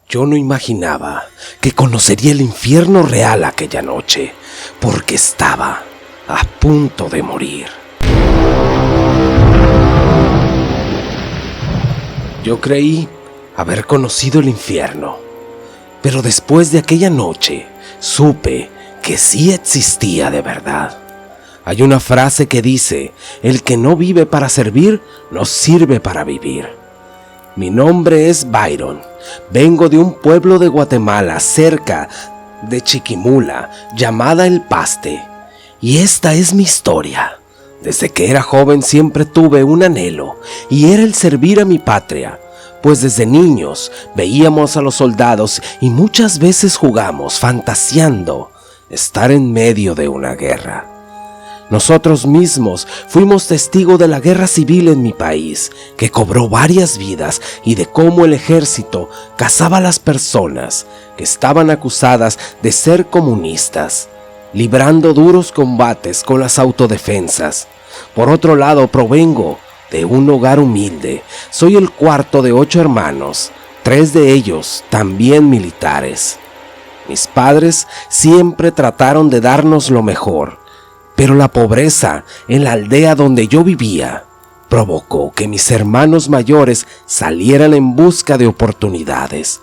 Yo no imaginaba que conocería el infierno real aquella noche, porque estaba a punto de morir. Yo creí haber conocido el infierno, pero después de aquella noche supe que sí existía de verdad. Hay una frase que dice: el que no vive para servir, no sirve para vivir. Mi nombre es Byron. Vengo de un pueblo de Guatemala cerca de Chiquimula llamada El Paste. Y esta es mi historia. Desde que era joven siempre tuve un anhelo, y era el servir a mi patria. Pues desde niños veíamos a los soldados y muchas veces jugamos fantaseando estar en medio de una guerra. Nosotros mismos fuimos testigos de la guerra civil en mi país, que cobró varias vidas, y de cómo el ejército cazaba a las personas que estaban acusadas de ser comunistas, librando duros combates con las autodefensas. Por otro lado, provengo de un hogar humilde. Soy el cuarto de 8 hermanos, 3 de ellos también militares. Mis padres siempre trataron de darnos lo mejor, pero la pobreza en la aldea donde yo vivía provocó que mis hermanos mayores salieran en busca de oportunidades.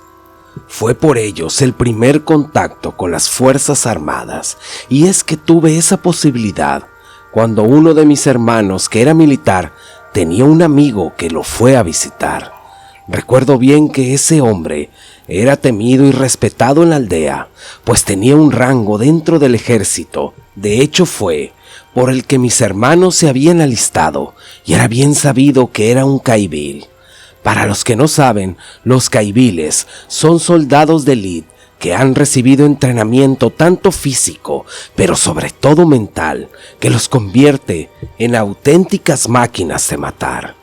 Fue por ellos el primer contacto con las Fuerzas Armadas, y es que tuve esa posibilidad cuando uno de mis hermanos, que era militar, tenía un amigo que lo fue a visitar. Recuerdo bien que ese hombre era temido y respetado en la aldea, pues tenía un rango dentro del ejército. De hecho, fue por el que mis hermanos se habían alistado, y era bien sabido que era un caibil. Para los que no saben, los caibiles son soldados de élite que han recibido entrenamiento tanto físico, pero sobre todo mental, que los convierte en auténticas máquinas de matar.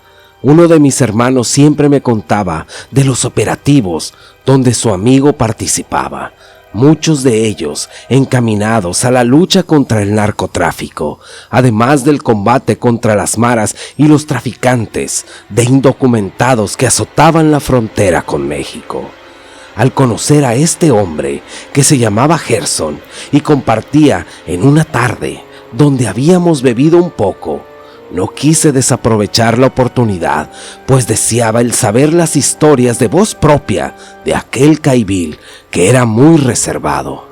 Uno de mis hermanos siempre me contaba de los operativos donde su amigo participaba, muchos de ellos encaminados a la lucha contra el narcotráfico, además del combate contra las maras y los traficantes de indocumentados que azotaban la frontera con México. Al conocer a este hombre, que se llamaba Gerson, y compartía en una tarde donde habíamos bebido un poco, no quise desaprovechar la oportunidad, pues deseaba el saber las historias de voz propia de aquel caibil que era muy reservado.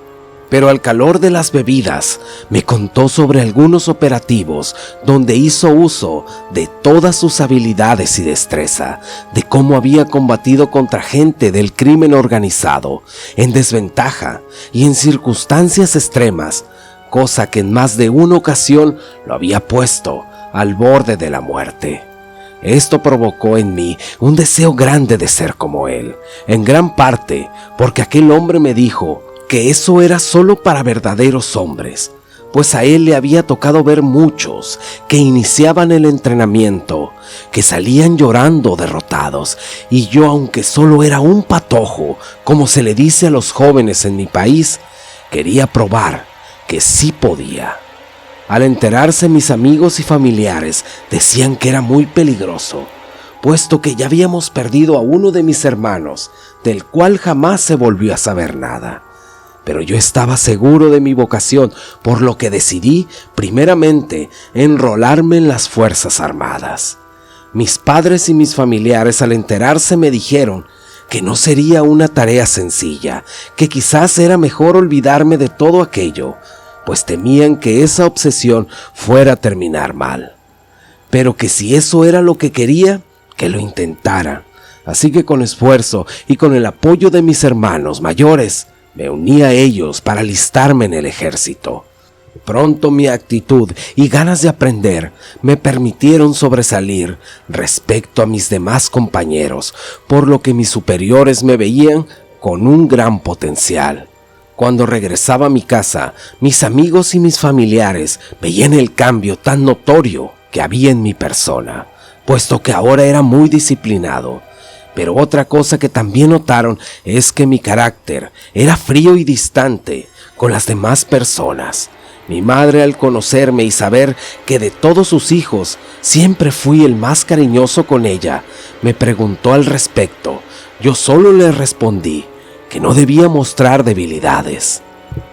Pero al calor de las bebidas me contó sobre algunos operativos donde hizo uso de todas sus habilidades y destreza, de cómo había combatido contra gente del crimen organizado, en desventaja y en circunstancias extremas, cosa que en más de una ocasión lo había puesto al borde de la muerte. Esto provocó en mí un deseo grande de ser como él, en gran parte porque aquel hombre me dijo que eso era solo para verdaderos hombres, pues a él le había tocado ver muchos que iniciaban el entrenamiento, que salían llorando derrotados, y yo, aunque solo era un patojo, como se le dice a los jóvenes en mi país, quería probar que sí podía. Al enterarse, mis amigos y familiares decían que era muy peligroso, puesto que ya habíamos perdido a uno de mis hermanos, del cual jamás se volvió a saber nada. Pero yo estaba seguro de mi vocación, por lo que decidí primeramente enrolarme en las Fuerzas Armadas. Mis padres y mis familiares, al enterarse, me dijeron que no sería una tarea sencilla, que quizás era mejor olvidarme de todo aquello, pues temían que esa obsesión fuera a terminar mal. Pero que si eso era lo que quería, que lo intentara. Así que con esfuerzo y con el apoyo de mis hermanos mayores, me uní a ellos para alistarme en el ejército. Pronto mi actitud y ganas de aprender me permitieron sobresalir respecto a mis demás compañeros, por lo que mis superiores me veían con un gran potencial. Cuando regresaba a mi casa, mis amigos y mis familiares veían el cambio tan notorio que había en mi persona, puesto que ahora era muy disciplinado. Pero otra cosa que también notaron es que mi carácter era frío y distante con las demás personas. Mi madre, al conocerme y saber que de todos sus hijos siempre fui el más cariñoso con ella, me preguntó al respecto. Yo solo le respondí que no debía mostrar debilidades.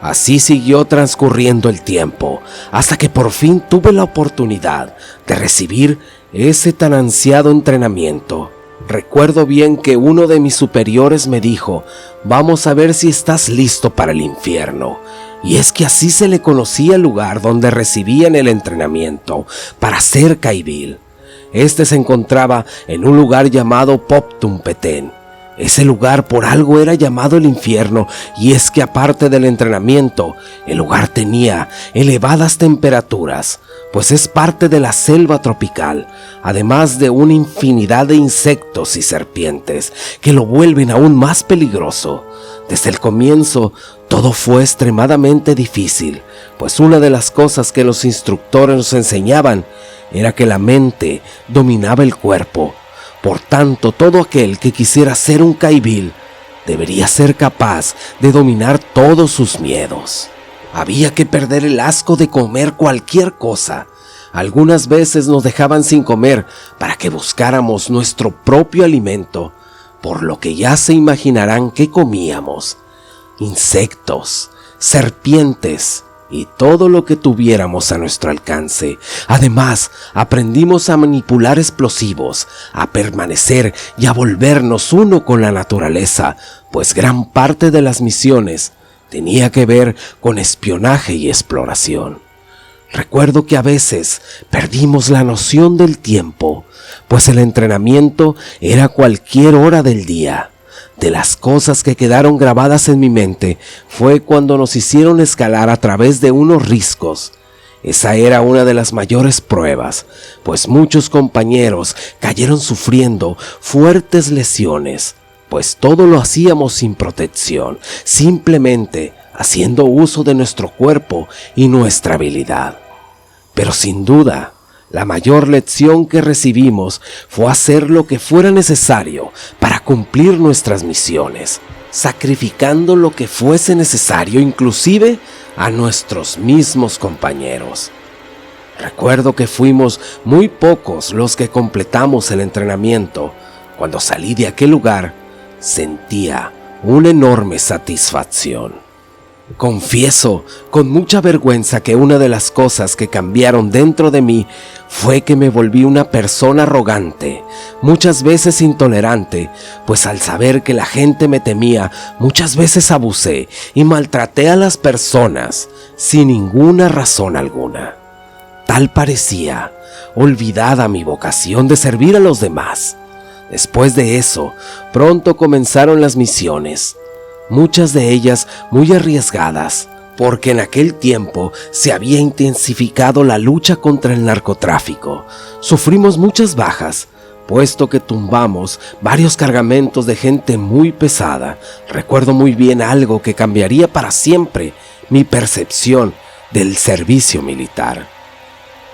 Así siguió transcurriendo el tiempo, hasta que por fin tuve la oportunidad de recibir ese tan ansiado entrenamiento. Recuerdo bien que uno de mis superiores me dijo: vamos a ver si estás listo para el infierno. Y es que así se le conocía el lugar donde recibían el entrenamiento para ser Caibil. Este se encontraba en un lugar llamado Poptum Petén. Ese lugar por algo era llamado el infierno, y es que aparte del entrenamiento, el lugar tenía elevadas temperaturas, pues es parte de la selva tropical, además de una infinidad de insectos y serpientes que lo vuelven aún más peligroso. Desde el comienzo, todo fue extremadamente difícil, pues una de las cosas que los instructores nos enseñaban era que la mente dominaba el cuerpo. Por tanto, todo aquel que quisiera ser un Caibil debería ser capaz de dominar todos sus miedos. Había que perder el asco de comer cualquier cosa. Algunas veces nos dejaban sin comer para que buscáramos nuestro propio alimento, por lo que ya se imaginarán qué comíamos: insectos, serpientes y todo lo que tuviéramos a nuestro alcance. Además, aprendimos a manipular explosivos, a permanecer y a volvernos uno con la naturaleza, pues gran parte de las misiones tenía que ver con espionaje y exploración. Recuerdo que a veces perdimos la noción del tiempo, pues el entrenamiento era cualquier hora del día. De las cosas que quedaron grabadas en mi mente fue cuando nos hicieron escalar a través de unos riscos. Esa era una de las mayores pruebas, pues muchos compañeros cayeron sufriendo fuertes lesiones, pues todo lo hacíamos sin protección, simplemente haciendo uso de nuestro cuerpo y nuestra habilidad. Pero sin duda, la mayor lección que recibimos fue hacer lo que fuera necesario para cumplir nuestras misiones, sacrificando lo que fuese necesario, inclusive a nuestros mismos compañeros. Recuerdo que fuimos muy pocos los que completamos el entrenamiento. Cuando salí de aquel lugar, sentía una enorme satisfacción. Confieso con mucha vergüenza que una de las cosas que cambiaron dentro de mí fue que me volví una persona arrogante, muchas veces intolerante, pues al saber que la gente me temía, muchas veces abusé y maltraté a las personas sin ninguna razón alguna. Tal parecía olvidada mi vocación de servir a los demás. Después de eso, pronto comenzaron las misiones. Muchas de ellas muy arriesgadas, porque en aquel tiempo se había intensificado la lucha contra el narcotráfico. Sufrimos muchas bajas, puesto que tumbamos varios cargamentos de gente muy pesada. Recuerdo muy bien algo que cambiaría para siempre mi percepción del servicio militar,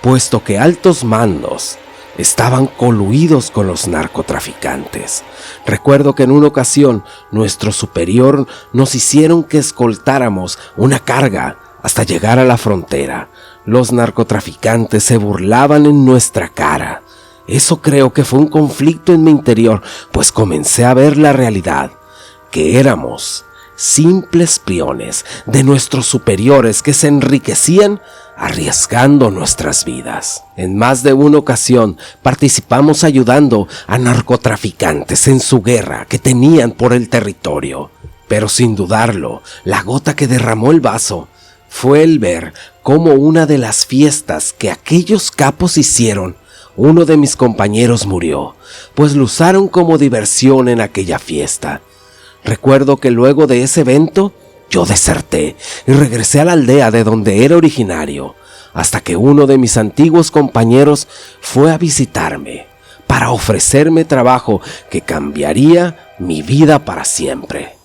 puesto que altos mandos estaban coluidos con los narcotraficantes. Recuerdo que en una ocasión nuestro superior nos hicieron que escoltáramos una carga hasta llegar a la frontera. Los narcotraficantes se burlaban en nuestra cara. Eso creo que fue un conflicto en mi interior, pues comencé a ver la realidad, que éramos simples peones de nuestros superiores que se enriquecían arriesgando nuestras vidas. En más de una ocasión participamos ayudando a narcotraficantes en su guerra que tenían por el territorio. Pero sin dudarlo, la gota que derramó el vaso fue el ver cómo una de las fiestas que aquellos capos hicieron, uno de mis compañeros murió, pues lo usaron como diversión en aquella fiesta. Recuerdo que luego de ese evento, yo deserté y regresé a la aldea de donde era originario, hasta que uno de mis antiguos compañeros fue a visitarme para ofrecerme trabajo que cambiaría mi vida para siempre.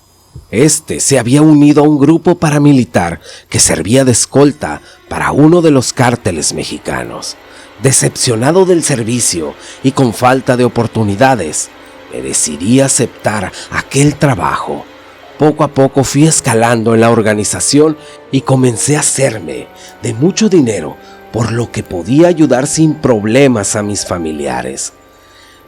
Este se había unido a un grupo paramilitar que servía de escolta para uno de los cárteles mexicanos. Decepcionado del servicio y con falta de oportunidades, me decidí a aceptar aquel trabajo. Poco a poco fui escalando en la organización y comencé a hacerme de mucho dinero, por lo que podía ayudar sin problemas a mis familiares.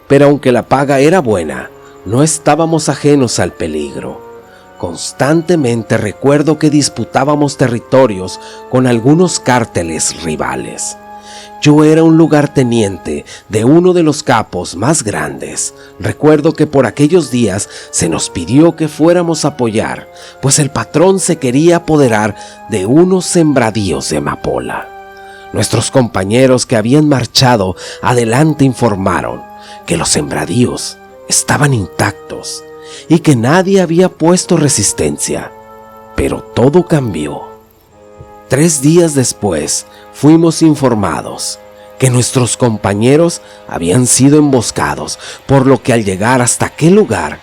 Pero aunque la paga era buena, no estábamos ajenos al peligro, Constantemente recuerdo que disputábamos territorios con algunos cárteles rivales. Yo era un lugarteniente de uno de los capos más grandes. Recuerdo que por aquellos días se nos pidió que fuéramos a apoyar, pues el patrón se quería apoderar de unos sembradíos de amapola. Nuestros compañeros que habían marchado adelante informaron que los sembradíos estaban intactos y que nadie había puesto resistencia. Pero todo cambió. 3 días después fuimos informados que nuestros compañeros habían sido emboscados, por lo que al llegar hasta aquel lugar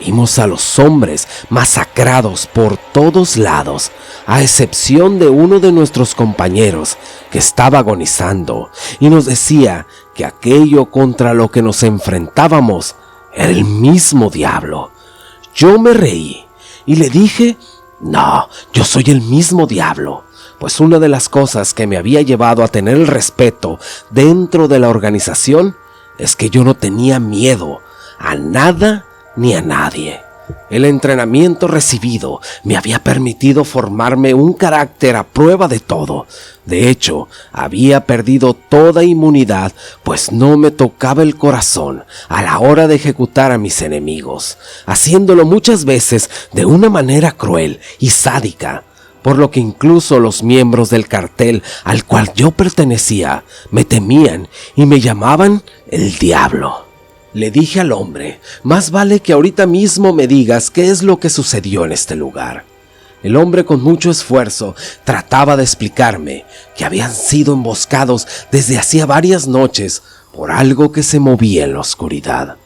vimos a los hombres masacrados por todos lados, a excepción de uno de nuestros compañeros que estaba agonizando y nos decía que aquello contra lo que nos enfrentábamos era el mismo diablo. Yo me reí y le dije: no, yo soy el mismo diablo, pues una de las cosas que me había llevado a tener el respeto dentro de la organización es que yo no tenía miedo a nada ni a nadie. El entrenamiento recibido me había permitido formarme un carácter a prueba de todo. De hecho, había perdido toda inmunidad, pues no me tocaba el corazón a la hora de ejecutar a mis enemigos, haciéndolo muchas veces de una manera cruel y sádica, por lo que incluso los miembros del cartel al cual yo pertenecía me temían y me llamaban el diablo. Le dije al hombre: más vale que ahorita mismo me digas qué es lo que sucedió en este lugar. El hombre con mucho esfuerzo trataba de explicarme que habían sido emboscados desde hacía varias noches por algo que se movía en la oscuridad.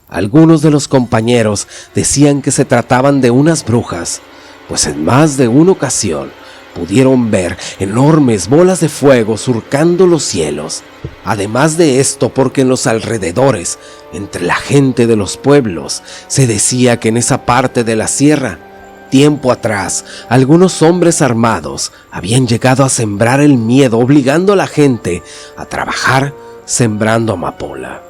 Algunos de los compañeros decían que se trataban de unas brujas, pues en más de una ocasión pudieron ver enormes bolas de fuego surcando los cielos. Además de esto, porque en los alrededores, entre la gente de los pueblos, se decía que en esa parte de la sierra, tiempo atrás, algunos hombres armados habían llegado a sembrar el miedo, obligando a la gente a trabajar sembrando amapola.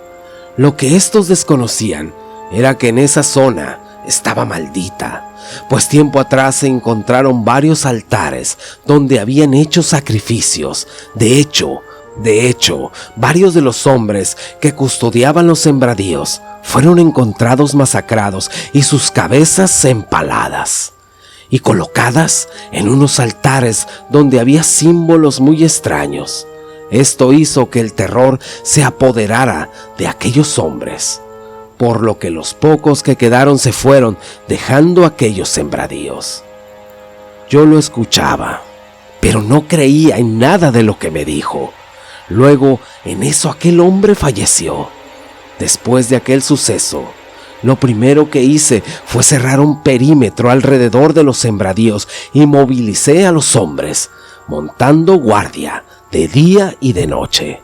Lo que estos desconocían era que en esa zona estaba maldita, pues tiempo atrás se encontraron varios altares donde habían hecho sacrificios. De hecho, varios de los hombres que custodiaban los sembradíos fueron encontrados masacrados y sus cabezas empaladas y colocadas en unos altares donde había símbolos muy extraños. Esto hizo que el terror se apoderara de aquellos hombres, por lo que los pocos que quedaron se fueron dejando aquellos sembradíos. Yo lo escuchaba, pero no creía en nada de lo que me dijo. Luego, en eso, aquel hombre falleció. Después de aquel suceso, lo primero que hice fue cerrar un perímetro alrededor de los sembradíos y movilicé a los hombres, montando guardia de día y de noche.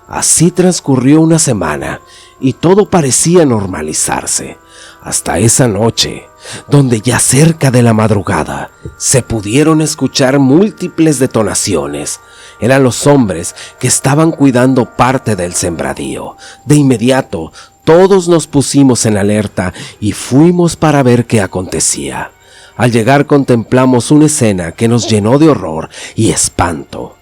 Así transcurrió una semana y todo parecía normalizarse, hasta esa noche, donde ya cerca de la madrugada se pudieron escuchar múltiples detonaciones. Eran los hombres que estaban cuidando parte del sembradío. De inmediato, todos nos pusimos en alerta y fuimos para ver qué acontecía. Al llegar contemplamos una escena que nos llenó de horror y espanto,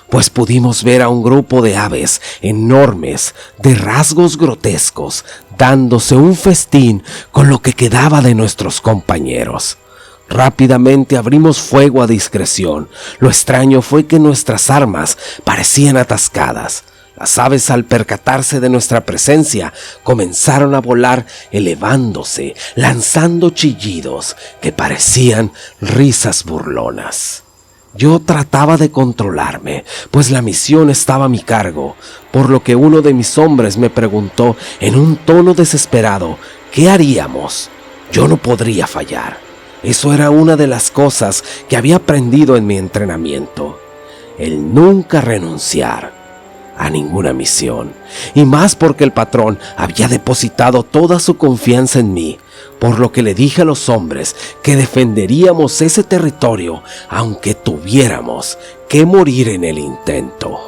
pues pudimos ver a un grupo de aves enormes, de rasgos grotescos, dándose un festín con lo que quedaba de nuestros compañeros. Rápidamente abrimos fuego a discreción. Lo extraño fue que nuestras armas parecían atascadas. Las aves, al percatarse de nuestra presencia, comenzaron a volar elevándose, lanzando chillidos que parecían risas burlonas. Yo trataba de controlarme, pues la misión estaba a mi cargo, por lo que uno de mis hombres me preguntó en un tono desesperado: ¿qué haríamos? Yo no podría fallar. Eso era una de las cosas que había aprendido en mi entrenamiento: el nunca renunciar a ninguna misión, y más porque el patrón había depositado toda su confianza en mí, por lo que le dije a los hombres que defenderíamos ese territorio aunque tuviéramos que morir en el intento.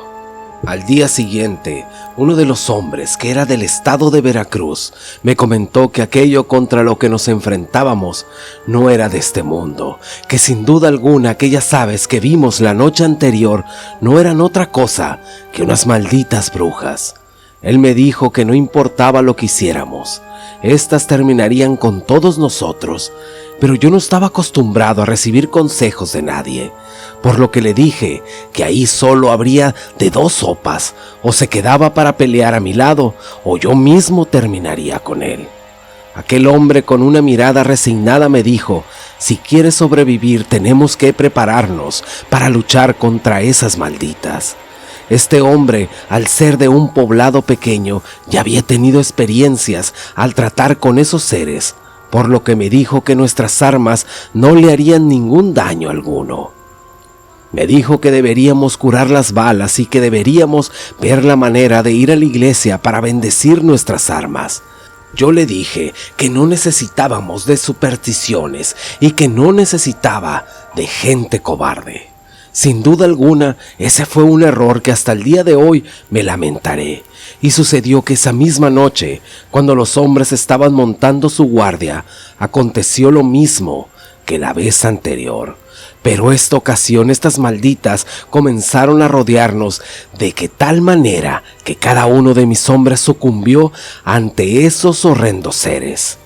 Al día siguiente, uno de los hombres, que era del estado de Veracruz, me comentó que aquello contra lo que nos enfrentábamos no era de este mundo, que sin duda alguna aquellas aves que vimos la noche anterior no eran otra cosa que unas malditas brujas. Él me dijo que no importaba lo que hiciéramos, estas terminarían con todos nosotros, pero yo no estaba acostumbrado a recibir consejos de nadie, por lo que le dije que ahí solo habría de dos sopas: o se quedaba para pelear a mi lado, o yo mismo terminaría con él. Aquel hombre con una mirada resignada me dijo: si quieres sobrevivir tenemos que prepararnos para luchar contra esas malditas. Este hombre, al ser de un poblado pequeño, ya había tenido experiencias al tratar con esos seres, por lo que me dijo que nuestras armas no le harían ningún daño alguno. Me dijo que deberíamos curar las balas y que deberíamos ver la manera de ir a la iglesia para bendecir nuestras armas. Yo le dije que no necesitábamos de supersticiones y que no necesitaba de gente cobarde. Sin duda alguna, ese fue un error que hasta el día de hoy me lamentaré. Y sucedió que esa misma noche, cuando los hombres estaban montando su guardia, aconteció lo mismo que la vez anterior. Pero esta ocasión estas malditas comenzaron a rodearnos de tal manera que cada uno de mis hombres sucumbió ante esos horrendos seres.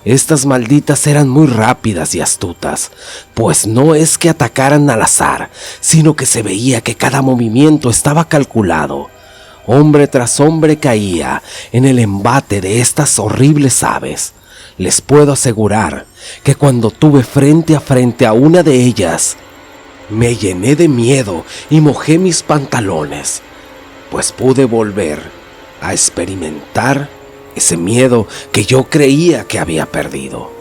Estas malditas eran muy rápidas y astutas, pues no es que atacaran al azar, sino que se veía que cada movimiento estaba calculado. Hombre tras hombre caía en el embate de estas horribles aves. Les puedo asegurar que cuando tuve frente a frente a una de ellas, me llené de miedo y mojé mis pantalones, pues pude volver a experimentar ese miedo que yo creía que había perdido.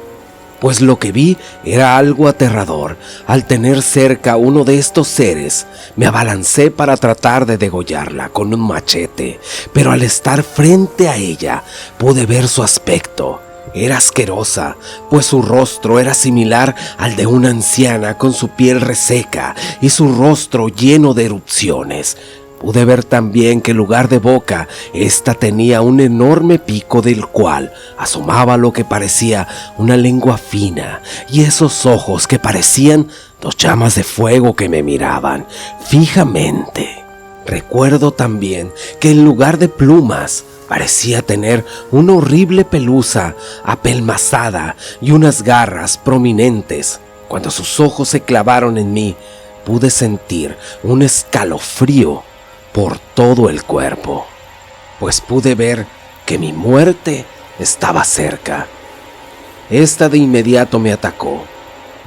Pues lo que vi era algo aterrador. Al tener cerca uno de estos seres, me abalancé para tratar de degollarla con un machete, pero al estar frente a ella, pude ver su aspecto. Era asquerosa, pues su rostro era similar al de una anciana con su piel reseca y su rostro lleno de erupciones. Pude ver también que en lugar de boca, ésta tenía un enorme pico del cual asomaba lo que parecía una lengua fina y esos ojos que parecían dos llamas de fuego que me miraban fijamente. Recuerdo también que en lugar de plumas, parecía tener una horrible pelusa apelmazada y unas garras prominentes. Cuando sus ojos se clavaron en mí, pude sentir un escalofrío por todo el cuerpo, pues pude ver que mi muerte estaba cerca. Esta de inmediato me atacó.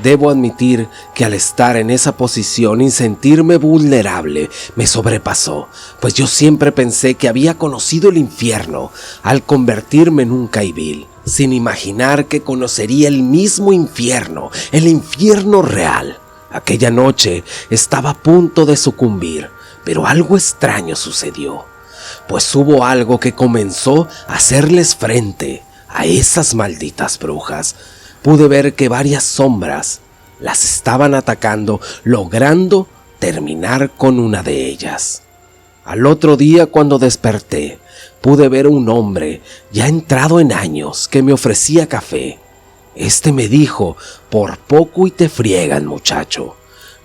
Debo admitir que al estar en esa posición y sentirme vulnerable me sobrepasó, pues yo siempre pensé que había conocido el infierno al convertirme en un caibil, sin imaginar que conocería el mismo infierno, el infierno real. Aquella noche estaba a punto de sucumbir, pero algo extraño sucedió, pues hubo algo que comenzó a hacerles frente a esas malditas brujas. Pude ver que varias sombras las estaban atacando, logrando terminar con una de ellas. Al otro día, cuando desperté, pude ver a un hombre ya entrado en años que me ofrecía café. Este me dijo: por poco y te friegan, muchacho.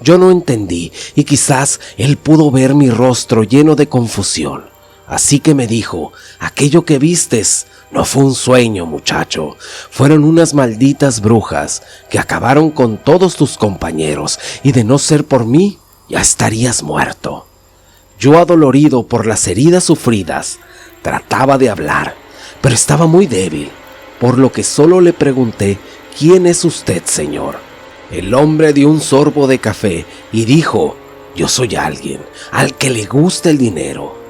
Yo no entendí y quizás él pudo ver mi rostro lleno de confusión. Así que me dijo: aquello que vistes no fue un sueño, muchacho. Fueron unas malditas brujas que acabaron con todos tus compañeros y de no ser por mí, ya estarías muerto. Yo, adolorido por las heridas sufridas, trataba de hablar, pero estaba muy débil, por lo que solo le pregunté: ¿quién es usted, señor? El hombre dio un sorbo de café y dijo: yo soy alguien al que le gusta el dinero.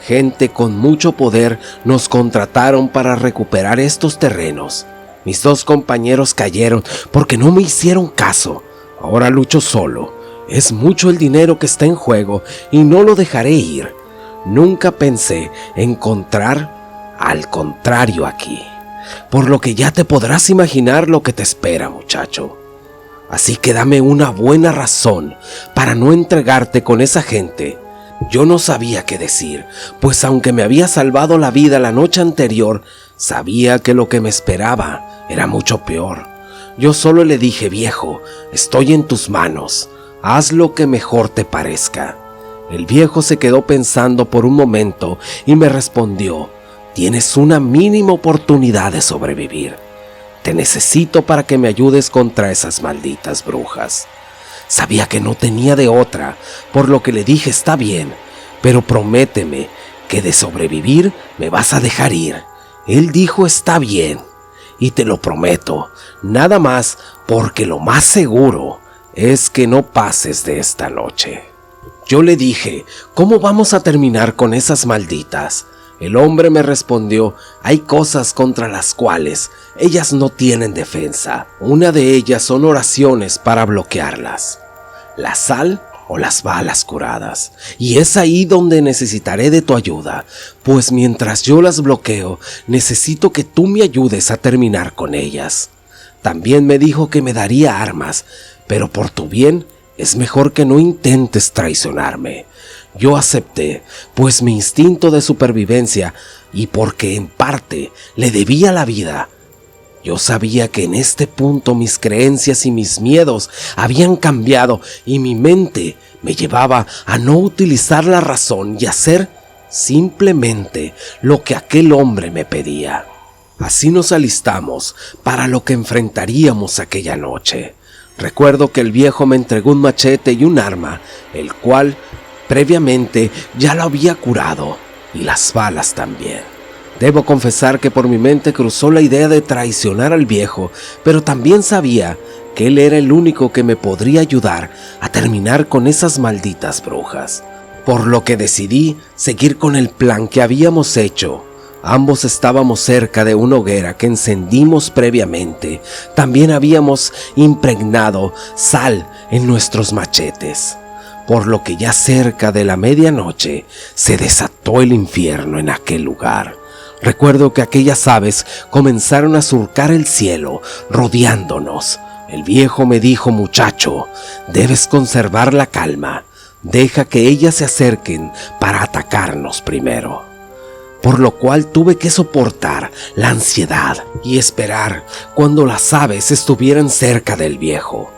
Gente con mucho poder nos contrataron para recuperar estos terrenos. Mis dos compañeros cayeron porque no me hicieron caso. Ahora lucho solo. Es mucho el dinero que está en juego y no lo dejaré ir. Nunca pensé encontrar al contrario aquí, por lo que ya te podrás imaginar lo que te espera, muchacho. Así que dame una buena razón para no entregarte con esa gente. Yo no sabía qué decir, pues aunque me había salvado la vida la noche anterior, sabía que lo que me esperaba era mucho peor. Yo solo le dije: viejo, estoy en tus manos, haz lo que mejor te parezca. El viejo se quedó pensando por un momento y me respondió: tienes una mínima oportunidad de sobrevivir. Te necesito para que me ayudes contra esas malditas brujas. Sabía que no tenía de otra, por lo que le dije: está bien, pero prométeme que de sobrevivir me vas a dejar ir. Él dijo: está bien, y te lo prometo, nada más porque lo más seguro es que no pases de esta noche. Yo le dije: ¿cómo vamos a terminar con esas malditas? El hombre me respondió: hay cosas contra las cuales ellas no tienen defensa. Una de ellas son oraciones para bloquearlas, la sal o las balas curadas. Y es ahí donde necesitaré de tu ayuda, pues mientras yo las bloqueo, necesito que tú me ayudes a terminar con ellas. También me dijo que me daría armas, pero por tu bien es mejor que no intentes traicionarme. Yo acepté, pues mi instinto de supervivencia, y porque en parte le debía la vida, yo sabía que en este punto mis creencias y mis miedos habían cambiado y mi mente me llevaba a no utilizar la razón y hacer simplemente lo que aquel hombre me pedía. Así nos alistamos para lo que enfrentaríamos aquella noche. Recuerdo que el viejo me entregó un machete y un arma, el cual previamente ya lo había curado, y las balas también. Debo confesar que por mi mente cruzó la idea de traicionar al viejo, pero también sabía que él era el único que me podría ayudar a terminar con esas malditas brujas, por lo que decidí seguir con el plan que habíamos hecho. Ambos estábamos cerca de una hoguera que encendimos previamente. También habíamos impregnado sal en nuestros machetes, por lo que ya cerca de la medianoche se desató el infierno en aquel lugar. Recuerdo que aquellas aves comenzaron a surcar el cielo, rodeándonos. El viejo me dijo: muchacho, debes conservar la calma. Deja que ellas se acerquen para atacarnos primero. Por lo cual tuve que soportar la ansiedad y esperar cuando las aves estuvieran cerca del viejo.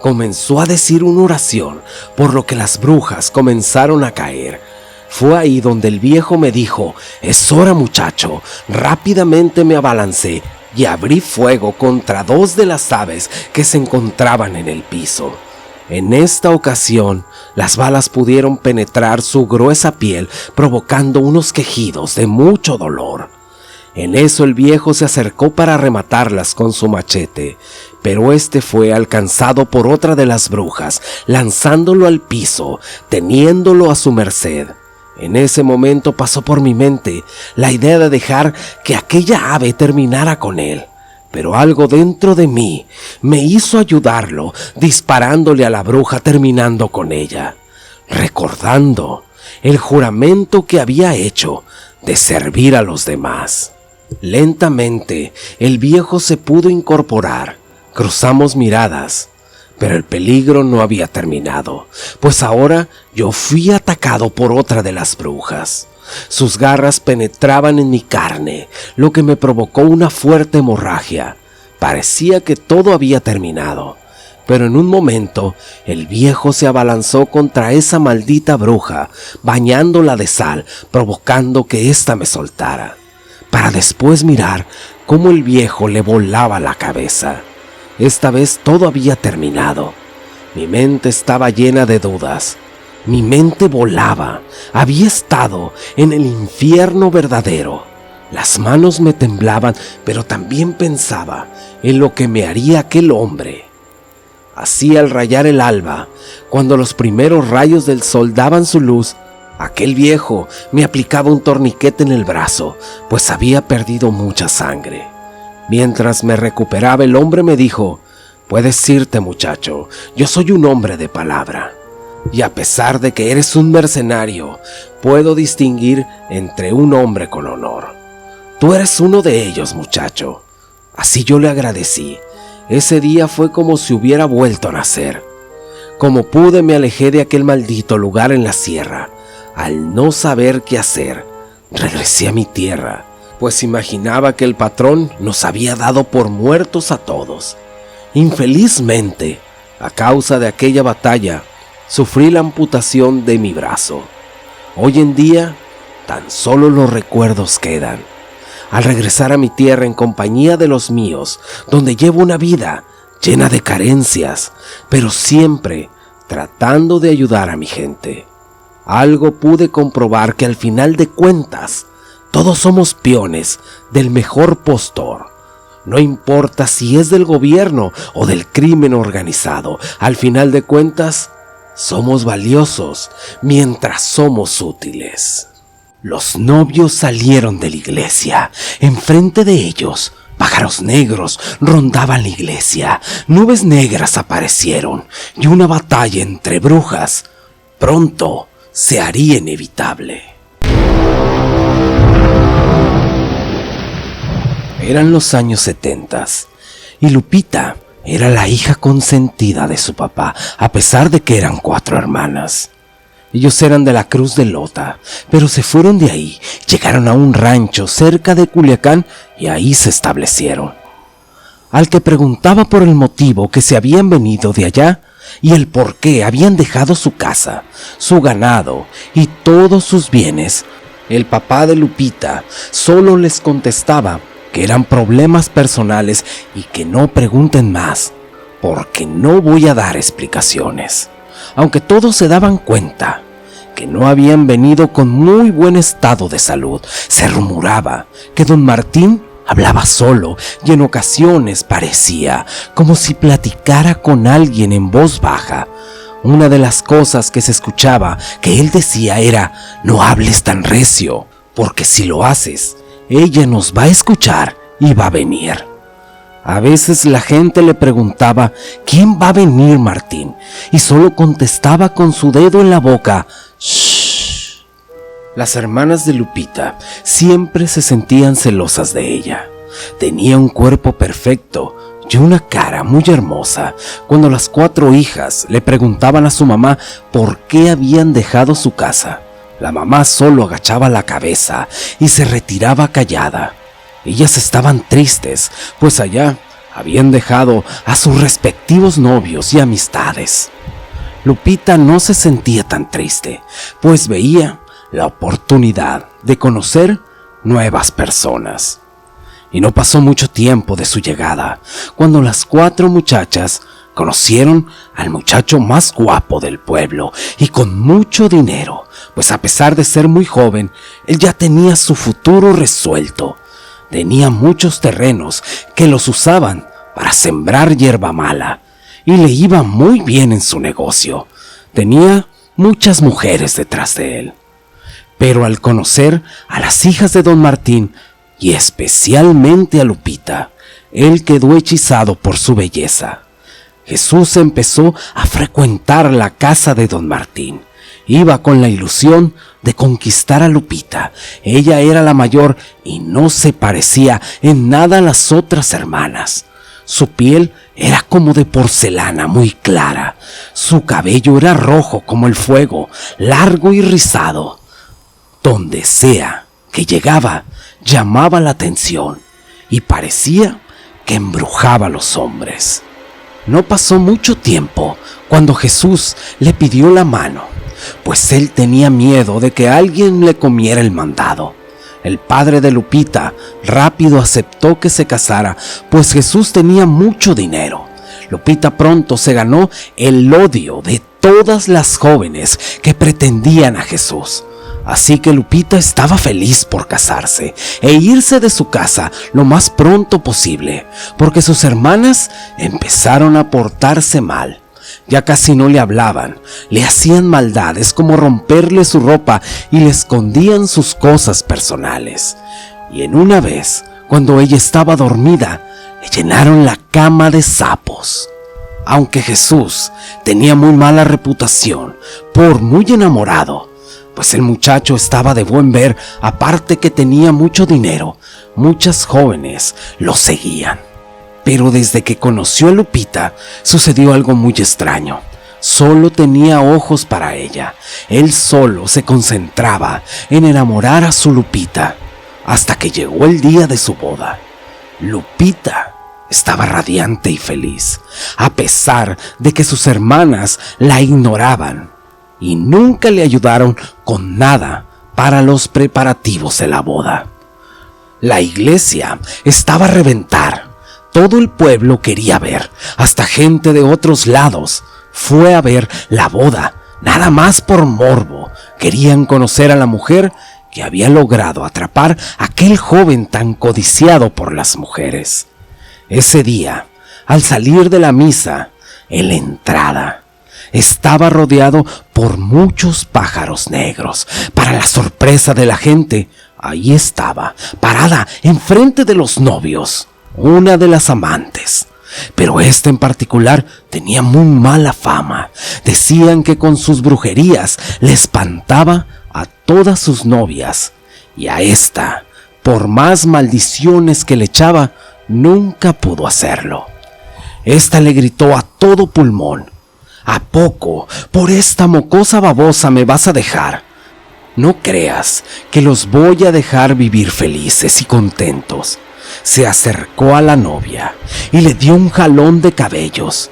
Comenzó a decir una oración, por lo que las brujas comenzaron a caer. Fue ahí donde el viejo me dijo: es hora, muchacho. Rápidamente me abalancé y abrí fuego contra dos de las aves que se encontraban en el piso. En esta ocasión, las balas pudieron penetrar su gruesa piel, provocando unos quejidos de mucho dolor. En eso el viejo se acercó para rematarlas con su machete, pero este fue alcanzado por otra de las brujas, lanzándolo al piso, teniéndolo a su merced. En ese momento pasó por mi mente la idea de dejar que aquella ave terminara con él, pero algo dentro de mí me hizo ayudarlo, disparándole a la bruja, terminando con ella, recordando el juramento que había hecho de servir a los demás. Lentamente el viejo se pudo incorporar. Cruzamos miradas, pero el peligro no había terminado, pues ahora yo fui atacado por otra de las brujas. Sus garras penetraban en mi carne, lo que me provocó una fuerte hemorragia. Parecía que todo había terminado, pero en un momento el viejo se abalanzó contra esa maldita bruja, bañándola de sal, provocando que ésta me soltara, para después mirar cómo el viejo le volaba la cabeza. Esta vez todo había terminado. Mi mente estaba llena de dudas. Mi mente volaba. Había estado en el infierno verdadero. Las manos me temblaban, pero también pensaba en lo que me haría aquel hombre. Así, al rayar el alba, cuando los primeros rayos del sol daban su luz, aquel viejo me aplicaba un torniquete en el brazo, pues había perdido mucha sangre. Mientras me recuperaba, el hombre me dijo: puedes irte, muchacho, yo soy un hombre de palabra. Y a pesar de que eres un mercenario, puedo distinguir entre un hombre con honor. Tú eres uno de ellos, muchacho. Así yo le agradecí. Ese día fue como si hubiera vuelto a nacer. Como pude, me alejé de aquel maldito lugar en la sierra, Al no saber qué hacer, regresé a mi tierra, pues imaginaba que el patrón nos había dado por muertos a todos. Infelizmente, a causa de aquella batalla, sufrí la amputación de mi brazo. Hoy en día, tan solo los recuerdos quedan. Al regresar a mi tierra en compañía de los míos, donde llevo una vida llena de carencias, pero siempre tratando de ayudar a mi gente, algo pude comprobar: que al final de cuentas, todos somos peones del mejor postor. No importa si es del gobierno o del crimen organizado, al final de cuentas, somos valiosos mientras somos útiles. Los novios salieron de la iglesia. Enfrente de ellos, pájaros negros rondaban la iglesia. Nubes negras aparecieron y una batalla entre brujas pronto se haría inevitable. Eran los años 70 y Lupita era la hija consentida de su papá, a pesar de que eran 4 hermanas. Ellos eran de la Cruz de Lota, pero se fueron de ahí, llegaron a un rancho cerca de Culiacán y ahí se establecieron. Al que preguntaba por el motivo que se habían venido de allá y el por qué habían dejado su casa, su ganado y todos sus bienes, el papá de Lupita solo les contestaba que eran problemas personales y que no pregunten más, porque no voy a dar explicaciones. Aunque todos se daban cuenta que no habían venido con muy buen estado de salud, se rumoraba que don Martín hablaba solo y en ocasiones parecía como si platicara con alguien en voz baja. Una de las cosas que se escuchaba que él decía era: no hables tan recio, porque si lo haces, ella nos va a escuchar y va a venir. A veces la gente le preguntaba: ¿quién va a venir, Martín? Y solo contestaba con su dedo en la boca: shh. Las hermanas de Lupita siempre se sentían celosas de ella. Tenía un cuerpo perfecto y una cara muy hermosa. Cuando las 4 hijas le preguntaban a su mamá por qué habían dejado su casa, la mamá solo agachaba la cabeza y se retiraba callada. Ellas estaban tristes, pues allá habían dejado a sus respectivos novios y amistades. Lupita no se sentía tan triste, pues veía la oportunidad de conocer nuevas personas. Y no pasó mucho tiempo de su llegada, cuando las 4 muchachas conocieron al muchacho más guapo del pueblo y con mucho dinero, pues a pesar de ser muy joven, él ya tenía su futuro resuelto. Tenía muchos terrenos que los usaban para sembrar hierba mala y le iba muy bien en su negocio. Tenía muchas mujeres detrás de él. Pero al conocer a las hijas de don Martín y especialmente a Lupita, él quedó hechizado por su belleza. Jesús empezó a frecuentar la casa de don Martín. Iba con la ilusión de conquistar a Lupita. Ella era la mayor y no se parecía en nada a las otras hermanas. Su piel era como de porcelana muy clara. Su cabello era rojo como el fuego, largo y rizado. Donde sea que llegaba, llamaba la atención y parecía que embrujaba a los hombres. No pasó mucho tiempo cuando Jesús le pidió la mano, pues él tenía miedo de que alguien le comiera el mandado. El padre de Lupita rápido aceptó que se casara, pues Jesús tenía mucho dinero. Lupita pronto se ganó el odio de todas las jóvenes que pretendían a Jesús. Así que Lupita estaba feliz por casarse e irse de su casa lo más pronto posible, porque sus hermanas empezaron a portarse mal. Ya casi no le hablaban, le hacían maldades como romperle su ropa y le escondían sus cosas personales. Y en una vez, cuando ella estaba dormida, le llenaron la cama de sapos. Aunque Jesús tenía muy mala reputación por muy enamorado, pues el muchacho estaba de buen ver, aparte que tenía mucho dinero, muchas jóvenes lo seguían. Pero desde que conoció a Lupita, sucedió algo muy extraño. solo tenía ojos para ella. Él solo se concentraba en enamorar a su Lupita, hasta que llegó el día de su boda. Lupita estaba radiante y feliz, a pesar de que sus hermanas la ignoraban y nunca le ayudaron con nada para los preparativos de la boda. La iglesia estaba a reventar. Todo el pueblo quería ver, hasta gente de otros lados fue a ver la boda, nada más por morbo. Querían conocer a la mujer que había logrado atrapar a aquel joven tan codiciado por las mujeres. Ese día, al salir de la misa, en la entrada, estaba rodeado por muchos pájaros negros. Para la sorpresa de la gente, ahí estaba, parada enfrente de los novios, una de las amantes. Pero esta en particular tenía muy mala fama. Decían que con sus brujerías le espantaba a todas sus novias, y a esta, por más maldiciones que le echaba, nunca pudo hacerlo. Esta le gritó a todo pulmón: ¿a poco por esta mocosa babosa me vas a dejar? No creas que los voy a dejar vivir felices y contentos. Se acercó a la novia y le dio un jalón de cabellos.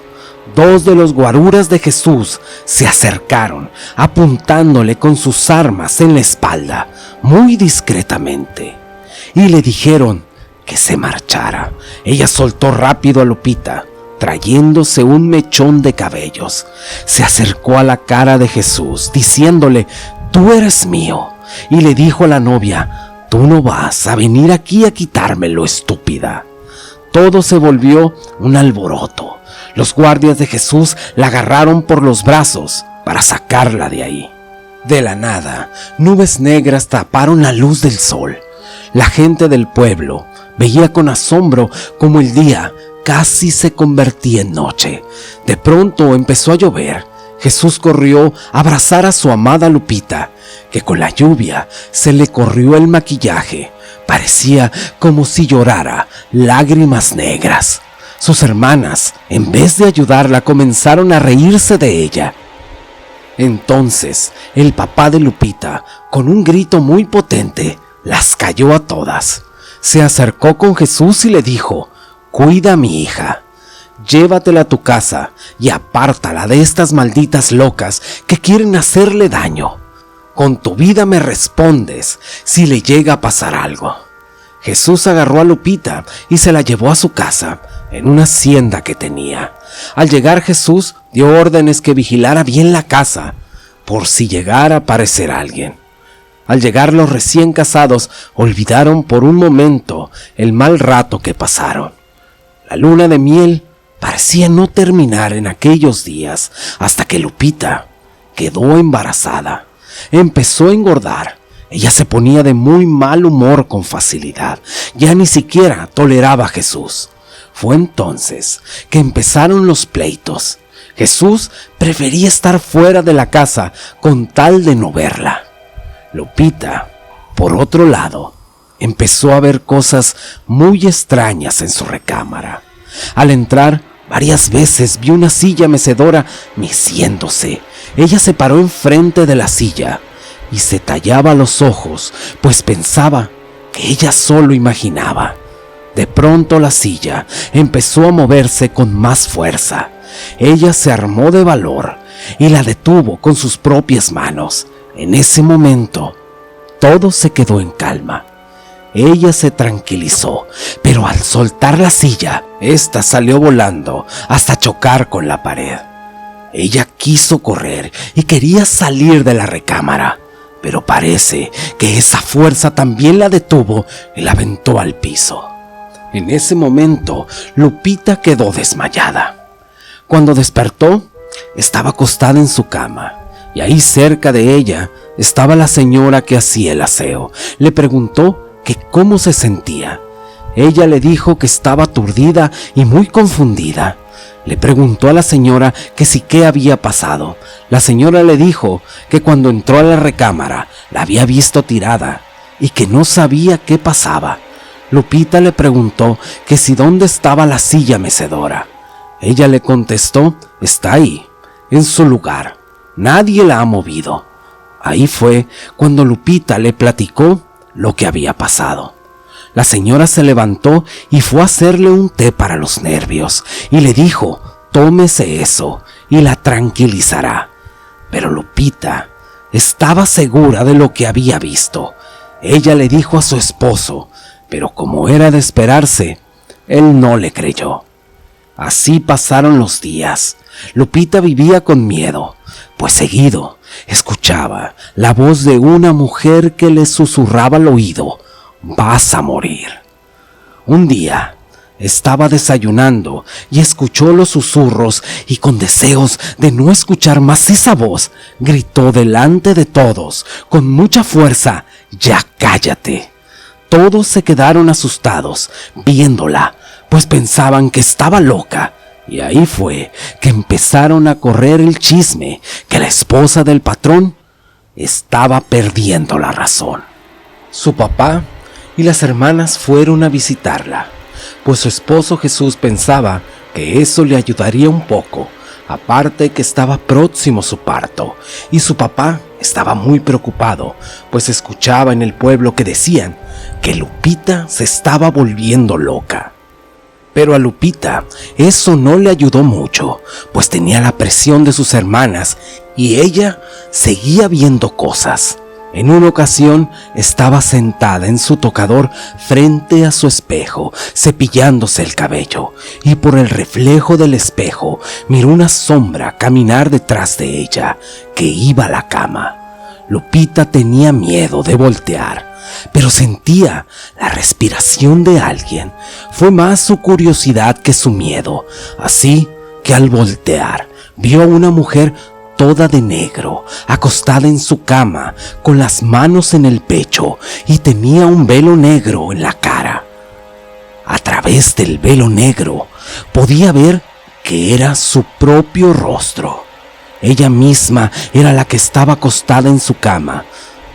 Dos de los guaruras de Jesús se acercaron, apuntándole con sus armas en la espalda, muy discretamente, y le dijeron que se marchara. Ella soltó rápido a Lupita, trayéndose un mechón de cabellos. Se acercó a la cara de Jesús, diciéndole: «Tú eres mío», y le dijo a la novia: «Tú no vas a venir aquí a quitármelo, estúpida». Todo se volvió un alboroto. Los guardias de Jesús la agarraron por los brazos para sacarla de ahí. De la nada, nubes negras taparon la luz del sol. La gente del pueblo veía con asombro cómo el día casi se convertía en noche. De pronto empezó a llover. Jesús corrió a abrazar a su amada Lupita, que con la lluvia se le corrió el maquillaje. Parecía como si llorara lágrimas negras. Sus hermanas, en vez de ayudarla, comenzaron a reírse de ella. Entonces, el papá de Lupita, con un grito muy potente, las calló a todas. Se acercó con Jesús y le dijo: «Cuida a mi hija, llévatela a tu casa y apártala de estas malditas locas que quieren hacerle daño. Con tu vida me respondes si le llega a pasar algo». Jesús agarró a Lupita y se la llevó a su casa, en una hacienda que tenía. Al llegar, Jesús dio órdenes que vigilara bien la casa, por si llegara a aparecer alguien. Al llegar, los recién casados olvidaron por un momento el mal rato que pasaron. La luna de miel parecía no terminar en aquellos días, hasta que Lupita quedó embarazada. Empezó a engordar. Ella se ponía de muy mal humor con facilidad. Ya ni siquiera toleraba a Jesús. Fue entonces que empezaron los pleitos. Jesús prefería estar fuera de la casa con tal de no verla. Lupita, por otro lado, empezó a ver cosas muy extrañas en su recámara. Al entrar, varias veces vio una silla mecedora meciéndose. Ella se paró enfrente de la silla y se tallaba los ojos, pues pensaba que ella solo imaginaba. De pronto la silla empezó a moverse con más fuerza. Ella se armó de valor y la detuvo con sus propias manos. En ese momento, todo se quedó en calma. Ella se tranquilizó, pero al soltar la silla, ésta salió volando hasta chocar con la pared. Ella quiso correr y quería salir de la recámara, pero parece que esa fuerza también la detuvo y la aventó al piso. En ese momento, Lupita quedó desmayada. Cuando despertó, estaba acostada en su cama, y ahí cerca de ella estaba la señora que hacía el aseo. Le preguntó que cómo se sentía. Ella le dijo que estaba aturdida y muy confundida. Le preguntó a la señora que si qué había pasado. La señora le dijo que cuando entró a la recámara la había visto tirada y que no sabía qué pasaba. Lupita le preguntó que si dónde estaba la silla mecedora. Ella le contestó: «Está ahí, en su lugar. Nadie la ha movido. Ahí fue cuando Lupita le platicó lo que había pasado. La señora se levantó y fue a hacerle un té para los nervios y le dijo: tómese eso y la tranquilizará. Pero Lupita estaba segura de lo que había visto. Ella le dijo a su esposo, pero como era de esperarse, él no le creyó. Así pasaron los días. Lupita vivía con miedo, pues seguido escuchaba la voz de una mujer que le susurraba al oído: vas a morir. Un día estaba desayunando y escuchó los susurros y, con deseos de no escuchar más esa voz, gritó delante de todos con mucha fuerza: ya cállate. Todos se quedaron asustados viéndola, pues pensaban que estaba loca. Y ahí fue que empezaron a correr el chisme que la esposa del patrón estaba perdiendo la razón. Su papá y las hermanas fueron a visitarla, pues su esposo Jesús pensaba que eso le ayudaría un poco, aparte que estaba próximo su parto, y su papá estaba muy preocupado, pues escuchaba en el pueblo que decían que Lupita se estaba volviendo loca. Pero a Lupita eso no le ayudó mucho, pues tenía la presión de sus hermanas y ella seguía viendo cosas. En una ocasión estaba sentada en su tocador frente a su espejo, cepillándose el cabello, y por el reflejo del espejo miró una sombra caminar detrás de ella, que iba a la cama. Lupita tenía miedo de voltear, pero sentía la respiración de alguien. Fue más su curiosidad que su miedo, así que al voltear vio a una mujer toda de negro, acostada en su cama, con las manos en el pecho, y tenía un velo negro en la cara. A través del velo negro podía ver que era su propio rostro. Ella misma era la que estaba acostada en su cama.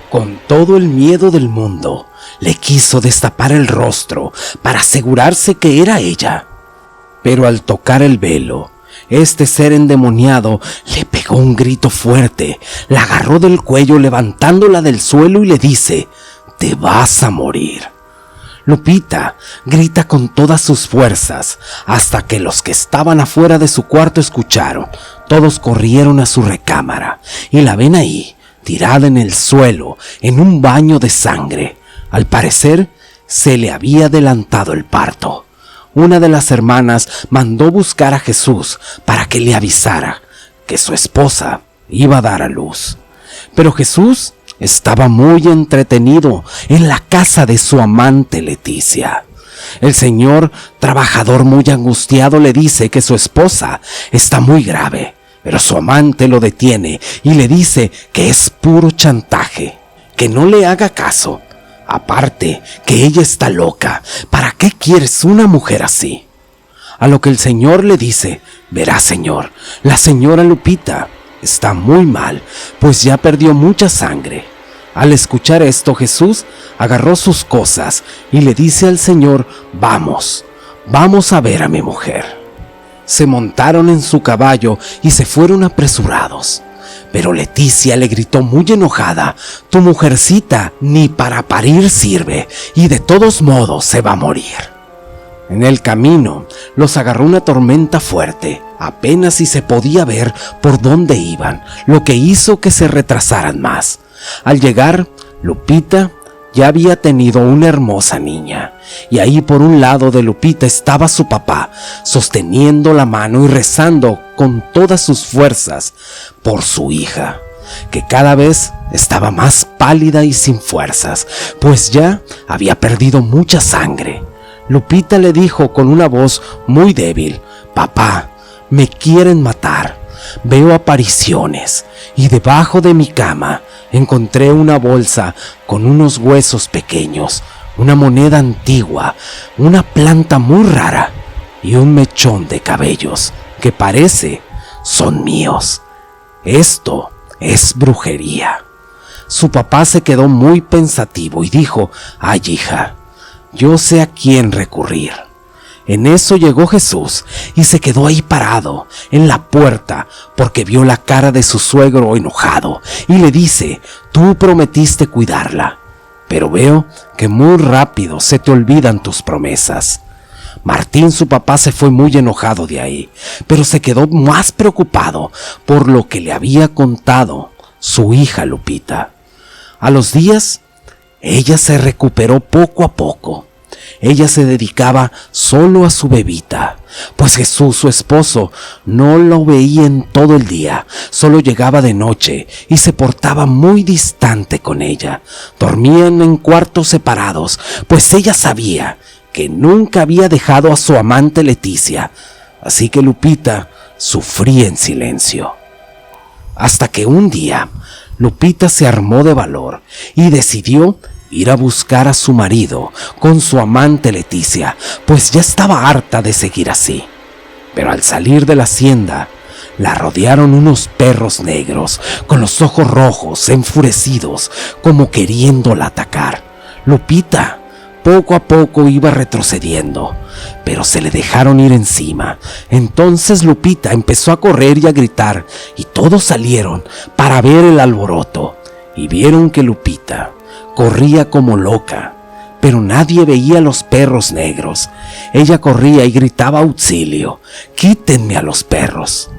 Con todo el miedo del mundo, le quiso destapar el rostro para asegurarse que era ella. Pero al tocar el velo, este ser endemoniado le pegó un grito fuerte, la agarró del cuello levantándola del suelo y le dice: te vas a morir. Lupita grita con todas sus fuerzas hasta que los que estaban afuera de su cuarto escucharon. Todos corrieron a su recámara y la ven ahí, tirada en el suelo, en un baño de sangre. Al parecer, se le había adelantado el parto. Una de las hermanas mandó buscar a Jesús para que le avisara que su esposa iba a dar a luz. Pero Jesús estaba muy entretenido en la casa de su amante Leticia. El señor trabajador, muy angustiado, le dice que su esposa está muy grave, pero su amante lo detiene y le dice que es puro chantaje, que no le haga caso. Aparte, que ella está loca. ¿Para qué quieres una mujer así? A lo que el señor le dice: verá, señor, la señora Lupita está muy mal, pues ya perdió mucha sangre. Al escuchar esto, Jesús agarró sus cosas y le dice al señor: vamos a ver a mi mujer. Se montaron en su caballo y se fueron apresurados. Pero Leticia le gritó muy enojada: tu mujercita ni para parir sirve, y de todos modos se va a morir. En el camino los agarró una tormenta fuerte, apenas si se podía ver por dónde iban, lo que hizo que se retrasaran más. Al llegar, Lupita ya había tenido una hermosa niña, y ahí por un lado de Lupita estaba su papá, sosteniendo la mano y rezando con todas sus fuerzas por su hija, que cada vez estaba más pálida y sin fuerzas, pues ya había perdido mucha sangre. Lupita le dijo con una voz muy débil: papá, me quieren matar, veo apariciones, y debajo de mi cama encontré una bolsa con unos huesos pequeños, una moneda antigua, una planta muy rara y un mechón de cabellos que parece son míos. Esto es brujería. Su papá se quedó muy pensativo y dijo: ay, hija, yo sé a quién recurrir. En eso llegó Jesús y se quedó ahí parado en la puerta porque vio la cara de su suegro enojado y le dice: tú prometiste cuidarla, pero veo que muy rápido se te olvidan tus promesas. Martín, su papá, se fue muy enojado de ahí, pero se quedó más preocupado por lo que le había contado su hija Lupita. A los días, ella se recuperó poco a poco. Ella se dedicaba solo a su bebita, pues Jesús, su esposo, no lo veía en todo el día, solo llegaba de noche y se portaba muy distante con ella. Dormían en cuartos separados, pues ella sabía que nunca había dejado a su amante Leticia, así que Lupita sufría en silencio. Hasta que un día, Lupita se armó de valor y decidió ir a buscar a su marido con su amante Leticia, pues ya estaba harta de seguir así. Pero al salir de la hacienda, la rodearon unos perros negros, con los ojos rojos, enfurecidos, como queriéndola atacar. Lupita poco a poco iba retrocediendo, pero se le dejaron ir encima. Entonces Lupita empezó a correr y a gritar, y todos salieron para ver el alboroto, y vieron que Lupita corría como loca, pero nadie veía a los perros negros. Ella corría y gritaba auxilio: quítenme a los perros.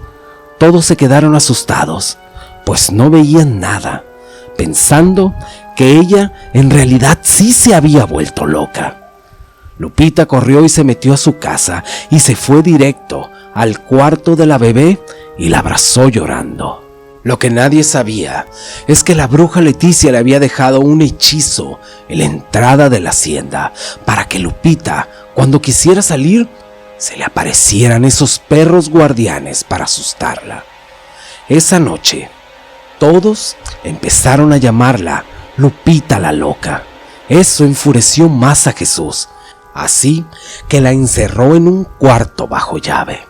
Todos se quedaron asustados, pues no veían nada, pensando que ella en realidad sí se había vuelto loca. Lupita corrió y se metió a su casa y se fue directo al cuarto de la bebé y la abrazó llorando. Lo que nadie sabía es que la bruja Leticia le había dejado un hechizo en la entrada de la hacienda para que Lupita, cuando quisiera salir, se le aparecieran esos perros guardianes para asustarla. Esa noche, todos empezaron a llamarla Lupita la loca. Eso enfureció más a Jesús, así que la encerró en un cuarto bajo llave.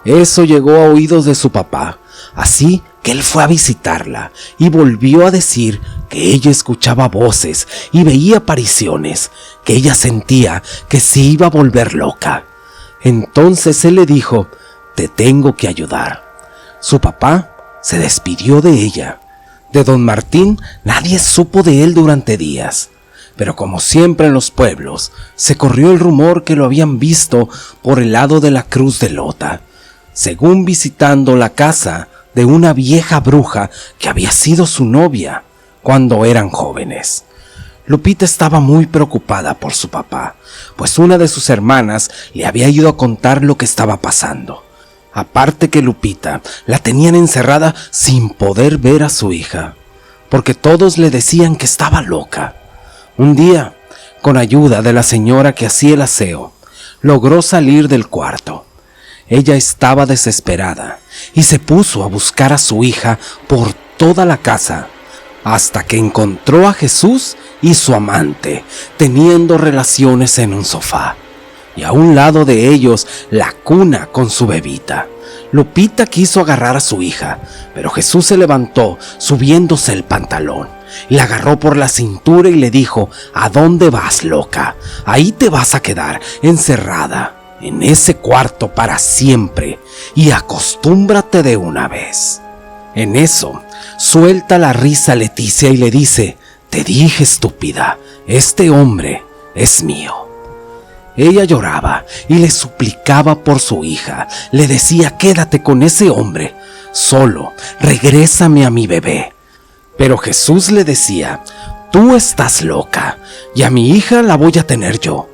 Eso llegó a oídos de su papá, así que él fue a visitarla y volvió a decir que ella escuchaba voces y veía apariciones, que ella sentía que se iba a volver loca. Entonces él le dijo: te tengo que ayudar. Su papá se despidió de ella. De don Martín nadie supo de él durante días, pero como siempre en los pueblos, se corrió el rumor que lo habían visto por el lado de la cruz de Lota, según visitando la casa de una vieja bruja que había sido su novia cuando eran jóvenes. Lupita estaba muy preocupada por su papá, pues una de sus hermanas le había ido a contar lo que estaba pasando. Aparte que Lupita la tenían encerrada sin poder ver a su hija, porque todos le decían que estaba loca. Un día, con ayuda de la señora que hacía el aseo, logró salir del cuarto. Ella estaba desesperada y se puso a buscar a su hija por toda la casa, hasta que encontró a Jesús y su amante teniendo relaciones en un sofá, y a un lado de ellos la cuna con su bebita. Lupita quiso agarrar a su hija, pero Jesús se levantó subiéndose el pantalón, y la agarró por la cintura y le dijo: ¿a dónde vas, loca? Ahí te vas a quedar encerrada en ese cuarto para siempre, y acostúmbrate de una vez. En eso, suelta la risa Leticia y le dice: te dije, estúpida, este hombre es mío. Ella lloraba y le suplicaba por su hija, le decía: quédate con ese hombre, solo regrésame a mi bebé. Pero Jesús le decía: tú estás loca, y a mi hija la voy a tener yo.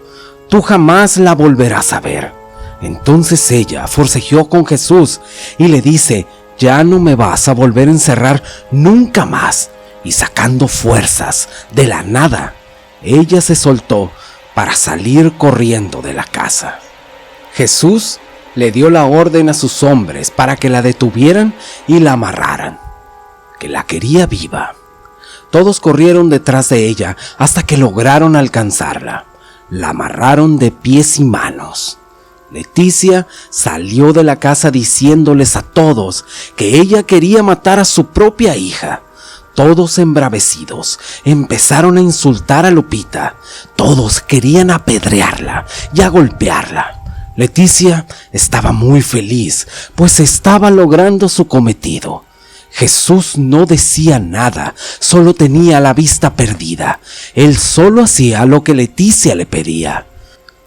Tú jamás la volverás a ver. Entonces ella forcejeó con Jesús y le dice: ya no me vas a volver a encerrar nunca más. Y sacando fuerzas de la nada, ella se soltó para salir corriendo de la casa. Jesús le dio la orden a sus hombres para que la detuvieran y la amarraran, que la quería viva. Todos corrieron detrás de ella hasta que lograron alcanzarla. La amarraron de pies y manos. Leticia salió de la casa diciéndoles a todos que ella quería matar a su propia hija. Todos embravecidos empezaron a insultar a Lupita. Todos querían apedrearla y a golpearla. Leticia estaba muy feliz, pues estaba logrando su cometido. Jesús no decía nada, solo tenía la vista perdida. Él solo hacía lo que Leticia le pedía.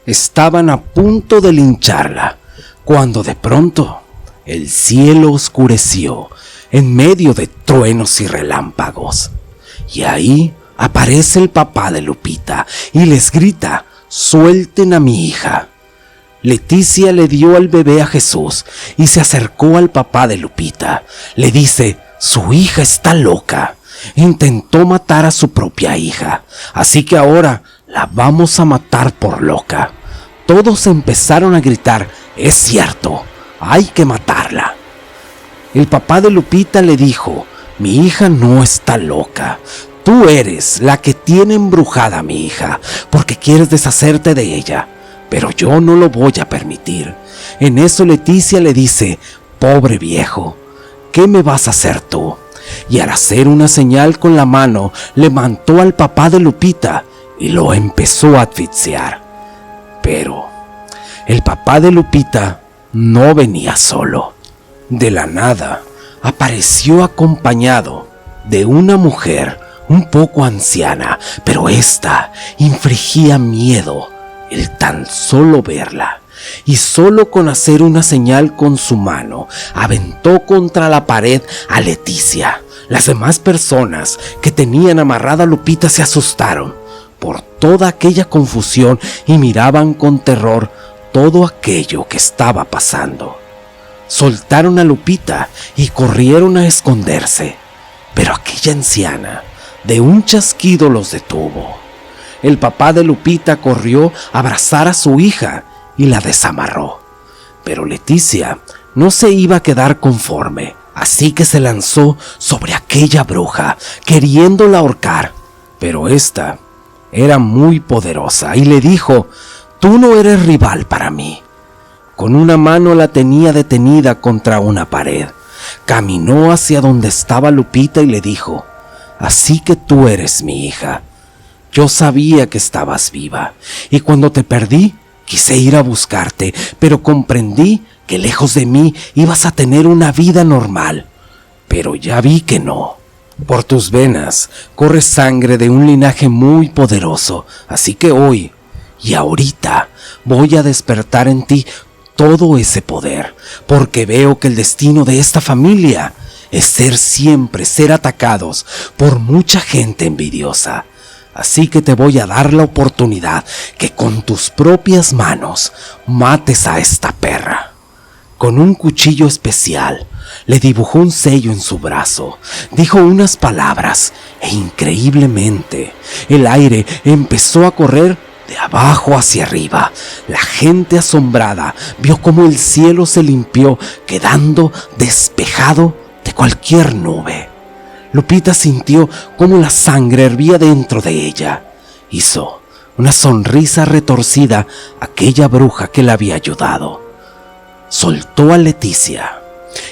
Estaban a punto de lincharla, cuando de pronto el cielo oscureció en medio de truenos y relámpagos. Y ahí aparece el papá de Lupita y les grita: «¡Suelten a mi hija!». Leticia le dio al bebé a Jesús y se acercó al papá de Lupita. Le dice: «Su hija está loca. Intentó matar a su propia hija, así que ahora la vamos a matar por loca». Todos empezaron a gritar: «Es cierto, hay que matarla». El papá de Lupita le dijo: «Mi hija no está loca. Tú eres la que tiene embrujada a mi hija porque quieres deshacerte de ella. Pero yo no lo voy a permitir». En eso Leticia le dice: «Pobre viejo, ¿qué me vas a hacer tú?». Y al hacer una señal con la mano, levantó al papá de Lupita y lo empezó a asfixiar. Pero el papá de Lupita no venía solo. De la nada apareció acompañado de una mujer un poco anciana, pero esta infligía miedo el tan solo verla, y solo con hacer una señal con su mano aventó contra la pared a Leticia. Las demás personas que tenían amarrada a Lupita se asustaron por toda aquella confusión y miraban con terror todo aquello que estaba pasando. Soltaron a Lupita y corrieron a esconderse, pero aquella anciana de un chasquido los detuvo. El papá de Lupita corrió a abrazar a su hija y la desamarró. Pero Leticia no se iba a quedar conforme, así que se lanzó sobre aquella bruja, queriéndola ahorcar. Pero esta era muy poderosa y le dijo: «Tú no eres rival para mí». Con una mano la tenía detenida contra una pared. Caminó hacia donde estaba Lupita y le dijo: «Así que tú eres mi hija. Yo sabía que estabas viva, y cuando te perdí, quise ir a buscarte, pero comprendí que lejos de mí ibas a tener una vida normal. Pero ya vi que no. Por tus venas corre sangre de un linaje muy poderoso, así que hoy y ahorita voy a despertar en ti todo ese poder, porque veo que el destino de esta familia es siempre ser atacados por mucha gente envidiosa. Así que te voy a dar la oportunidad que con tus propias manos mates a esta perra». Con un cuchillo especial le dibujó un sello en su brazo, dijo unas palabras e increíblemente el aire empezó a correr de abajo hacia arriba. La gente asombrada vio cómo el cielo se limpió, quedando despejado de cualquier nube. Lupita sintió cómo la sangre hervía dentro de ella. Hizo una sonrisa retorcida a aquella bruja que la había ayudado. Soltó a Leticia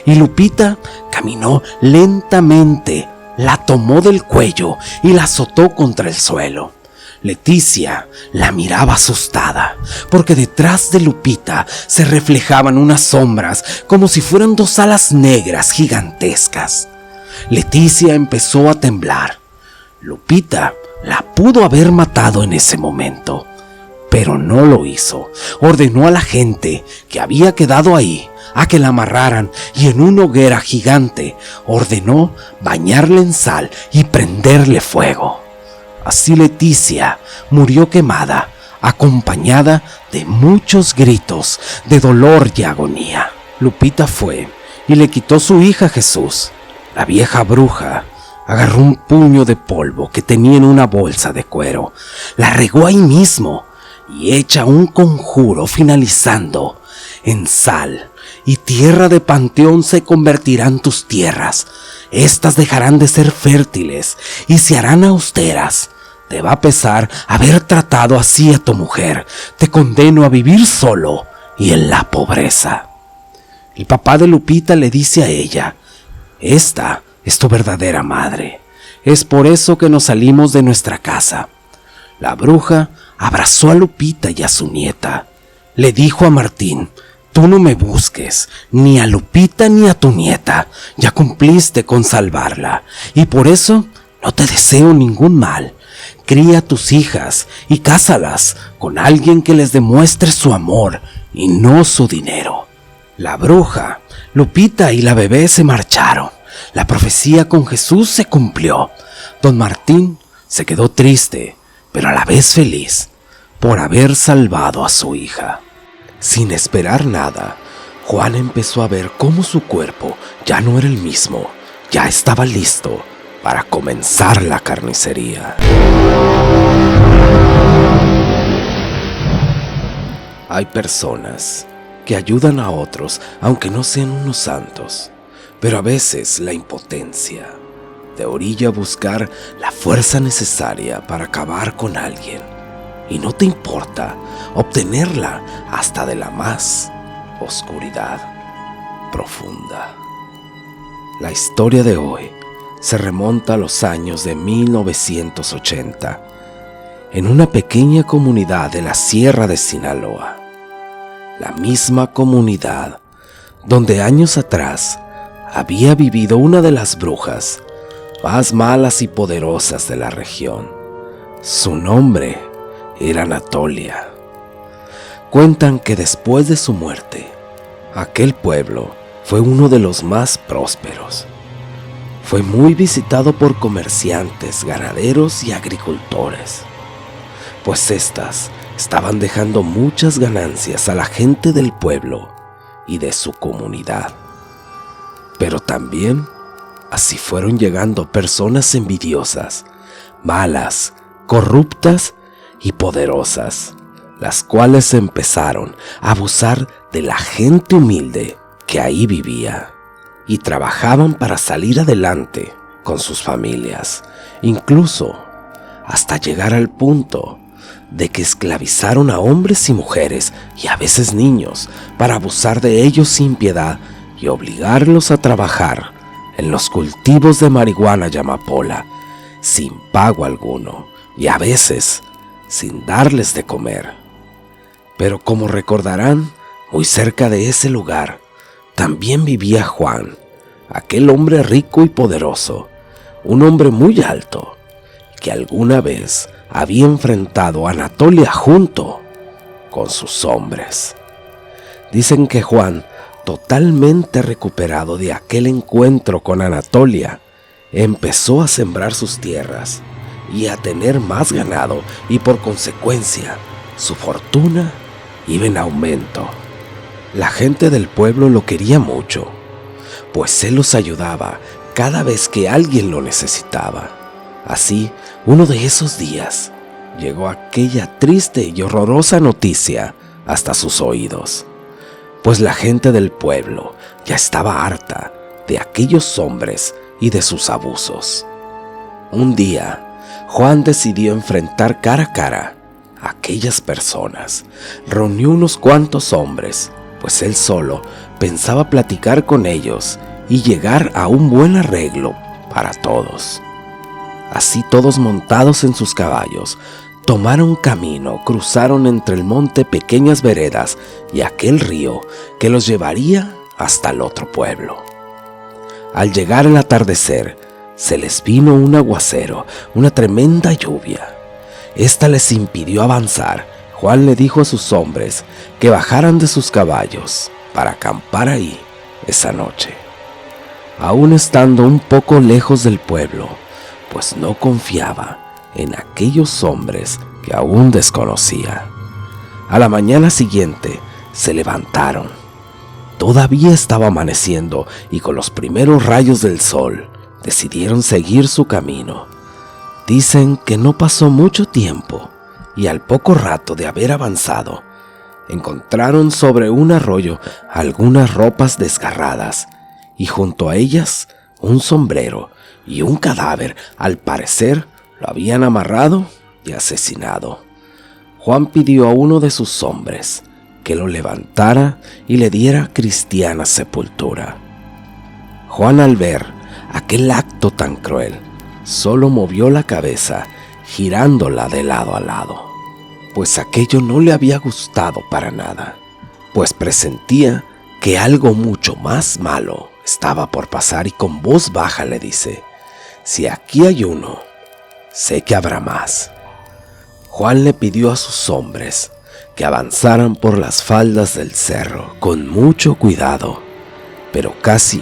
y Lupita caminó lentamente, la tomó del cuello y la azotó contra el suelo. Leticia la miraba asustada, porque detrás de Lupita se reflejaban unas sombras como si fueran dos alas negras gigantescas. Leticia empezó a temblar. Lupita la pudo haber matado en ese momento, pero no lo hizo. Ordenó a la gente que había quedado ahí a que la amarraran y en una hoguera gigante ordenó bañarle en sal y prenderle fuego. Así Leticia murió quemada, acompañada de muchos gritos de dolor y agonía. Lupita fue y le quitó su hija a Jesús. La vieja bruja agarró un puño de polvo que tenía en una bolsa de cuero, la regó ahí mismo y echa un conjuro finalizando: «En sal y tierra de panteón se convertirán tus tierras. Estas dejarán de ser fértiles y se harán austeras. Te va a pesar haber tratado así a tu mujer. Te condeno a vivir solo y en la pobreza». El papá de Lupita le dice a ella: «Esta es tu verdadera madre. Es por eso que nos salimos de nuestra casa. La bruja abrazó a Lupita y a su nieta. Le dijo a Martín: tú no me busques, ni a Lupita ni a tu nieta. Ya cumpliste con salvarla, y por eso no te deseo ningún mal. Cría a tus hijas y cásalas con alguien que les demuestre su amor y no su dinero. La bruja, Lupita y la bebé se marcharon. La profecía con Jesús se cumplió. Don Martín se quedó triste, pero a la vez feliz, por haber salvado a su hija. Sin esperar nada, Juan empezó a ver cómo su cuerpo ya no era el mismo. Ya estaba listo para comenzar la carnicería. Hay personas que ayudan a otros aunque no sean unos santos, pero a veces la impotencia te orilla a buscar la fuerza necesaria para acabar con alguien, y no te importa obtenerla hasta de la más oscuridad profunda. La historia de hoy se remonta a los años de 1980, en una pequeña comunidad de la Sierra de Sinaloa. La misma comunidad donde años atrás había vivido una de las brujas más malas y poderosas de la región. Su nombre era Anatolia. Cuentan que después de su muerte, aquel pueblo fue uno de los más prósperos. Fue muy visitado por comerciantes, ganaderos y agricultores, pues éstas estaban dejando muchas ganancias a la gente del pueblo y de su comunidad. Pero también así fueron llegando personas envidiosas, malas, corruptas y poderosas, las cuales empezaron a abusar de la gente humilde que ahí vivía y trabajaban para salir adelante con sus familias, incluso hasta llegar al punto de que esclavizaron a hombres y mujeres y a veces niños para abusar de ellos sin piedad y obligarlos a trabajar en los cultivos de marihuana y amapola sin pago alguno y a veces sin darles de comer. Pero como recordarán, muy cerca de ese lugar también vivía Juan, aquel hombre rico y poderoso, un hombre muy alto, que alguna vez había enfrentado a Anatolia junto con sus hombres. Dicen que Juan, totalmente recuperado de aquel encuentro con Anatolia, empezó a sembrar sus tierras y a tener más ganado, y por consecuencia su fortuna iba en aumento. La gente del pueblo lo quería mucho, pues él los ayudaba cada vez que alguien lo necesitaba. Así, uno de esos días, llegó aquella triste y horrorosa noticia hasta sus oídos, pues la gente del pueblo ya estaba harta de aquellos hombres y de sus abusos. Un día, Juan decidió enfrentar cara a cara a aquellas personas. Reunió unos cuantos hombres, pues él solo pensaba platicar con ellos y llegar a un buen arreglo para todos. Así, todos montados en sus caballos, tomaron camino, cruzaron entre el monte pequeñas veredas y aquel río que los llevaría hasta el otro pueblo. Al llegar el atardecer, se les vino un aguacero, una tremenda lluvia. Esta les impidió avanzar. Juan le dijo a sus hombres que bajaran de sus caballos para acampar ahí esa noche, aún estando un poco lejos del pueblo, pues no confiaba en aquellos hombres que aún desconocía. A la mañana siguiente se levantaron. Todavía estaba amaneciendo y con los primeros rayos del sol decidieron seguir su camino. Dicen que no pasó mucho tiempo y al poco rato de haber avanzado, encontraron sobre un arroyo algunas ropas desgarradas y junto a ellas un sombrero y un cadáver. Al parecer lo habían amarrado y asesinado. Juan pidió a uno de sus hombres que lo levantara y le diera cristiana sepultura. Juan, al ver aquel acto tan cruel, solo movió la cabeza, girándola de lado a lado, pues aquello no le había gustado para nada, pues presentía que algo mucho más malo estaba por pasar, y con voz baja le dice: si aquí hay uno, sé que habrá más. Juan le pidió a sus hombres que avanzaran por las faldas del cerro con mucho cuidado, pero casi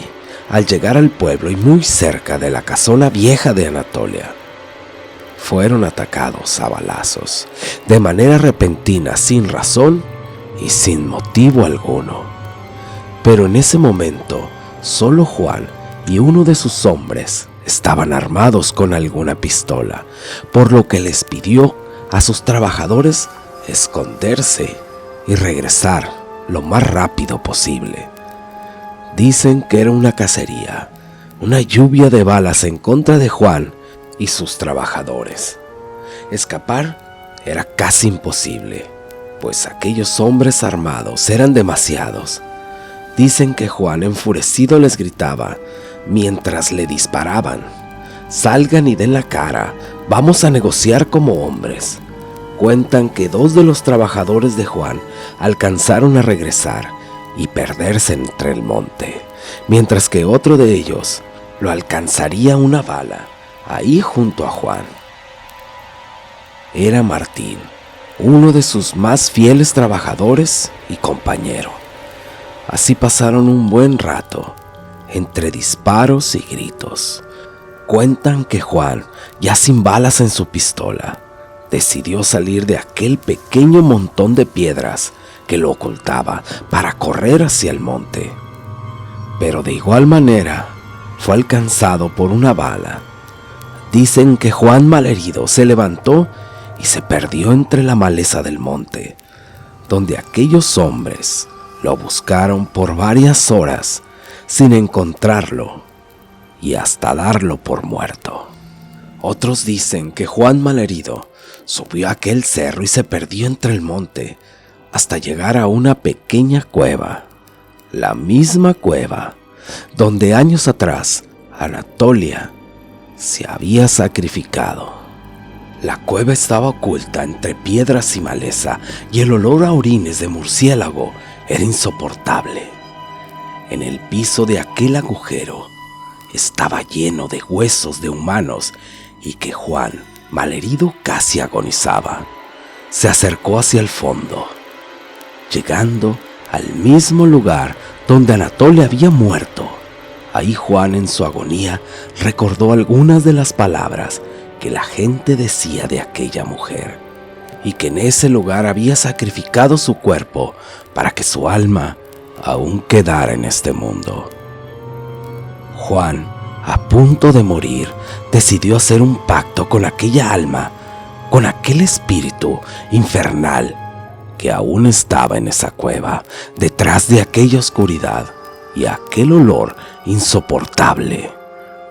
al llegar al pueblo y muy cerca de la casona vieja de Anatolia, fueron atacados a balazos, de manera repentina, sin razón y sin motivo alguno. Pero en ese momento, solo Juan y uno de sus hombres estaban armados con alguna pistola, por lo que les pidió a sus trabajadores esconderse y regresar lo más rápido posible. Dicen que era una cacería, una lluvia de balas en contra de Juan y sus trabajadores. Escapar era casi imposible, pues aquellos hombres armados eran demasiados. Dicen que Juan, enfurecido, les gritaba mientras le disparaban: salgan y den la cara, vamos a negociar como hombres. Cuentan que 2 de los trabajadores de Juan alcanzaron a regresar y perderse entre el monte, mientras que otro de ellos lo alcanzaría una bala ahí junto a Juan. Era Martín, uno de sus más fieles trabajadores y compañero. Así pasaron un buen rato, entre disparos y gritos. Cuentan que Juan, ya sin balas en su pistola, decidió salir de aquel pequeño montón de piedras que lo ocultaba para correr hacia el monte. Pero de igual manera fue alcanzado por una bala. Dicen que Juan, malherido, se levantó y se perdió entre la maleza del monte, donde aquellos hombres lo buscaron por varias horas sin encontrarlo y hasta darlo por muerto. Otros dicen que Juan, malherido, subió a aquel cerro y se perdió entre el monte hasta llegar a una pequeña cueva, la misma cueva donde años atrás Anatolia se había sacrificado. La cueva estaba oculta entre piedras y maleza, y el olor a orines de murciélago era insoportable. En el piso de aquel agujero estaba lleno de huesos de humanos, y que Juan, malherido, casi agonizaba. Se acercó hacia el fondo, llegando al mismo lugar donde Anatolia había muerto. Ahí Juan, en su agonía, recordó algunas de las palabras que la gente decía de aquella mujer, y que en ese lugar había sacrificado su cuerpo para que su alma aún quedara en este mundo. Juan, a punto de morir, decidió hacer un pacto con aquella alma, con aquel espíritu infernal que aún estaba en esa cueva, detrás de aquella oscuridad y aquel olor insoportable.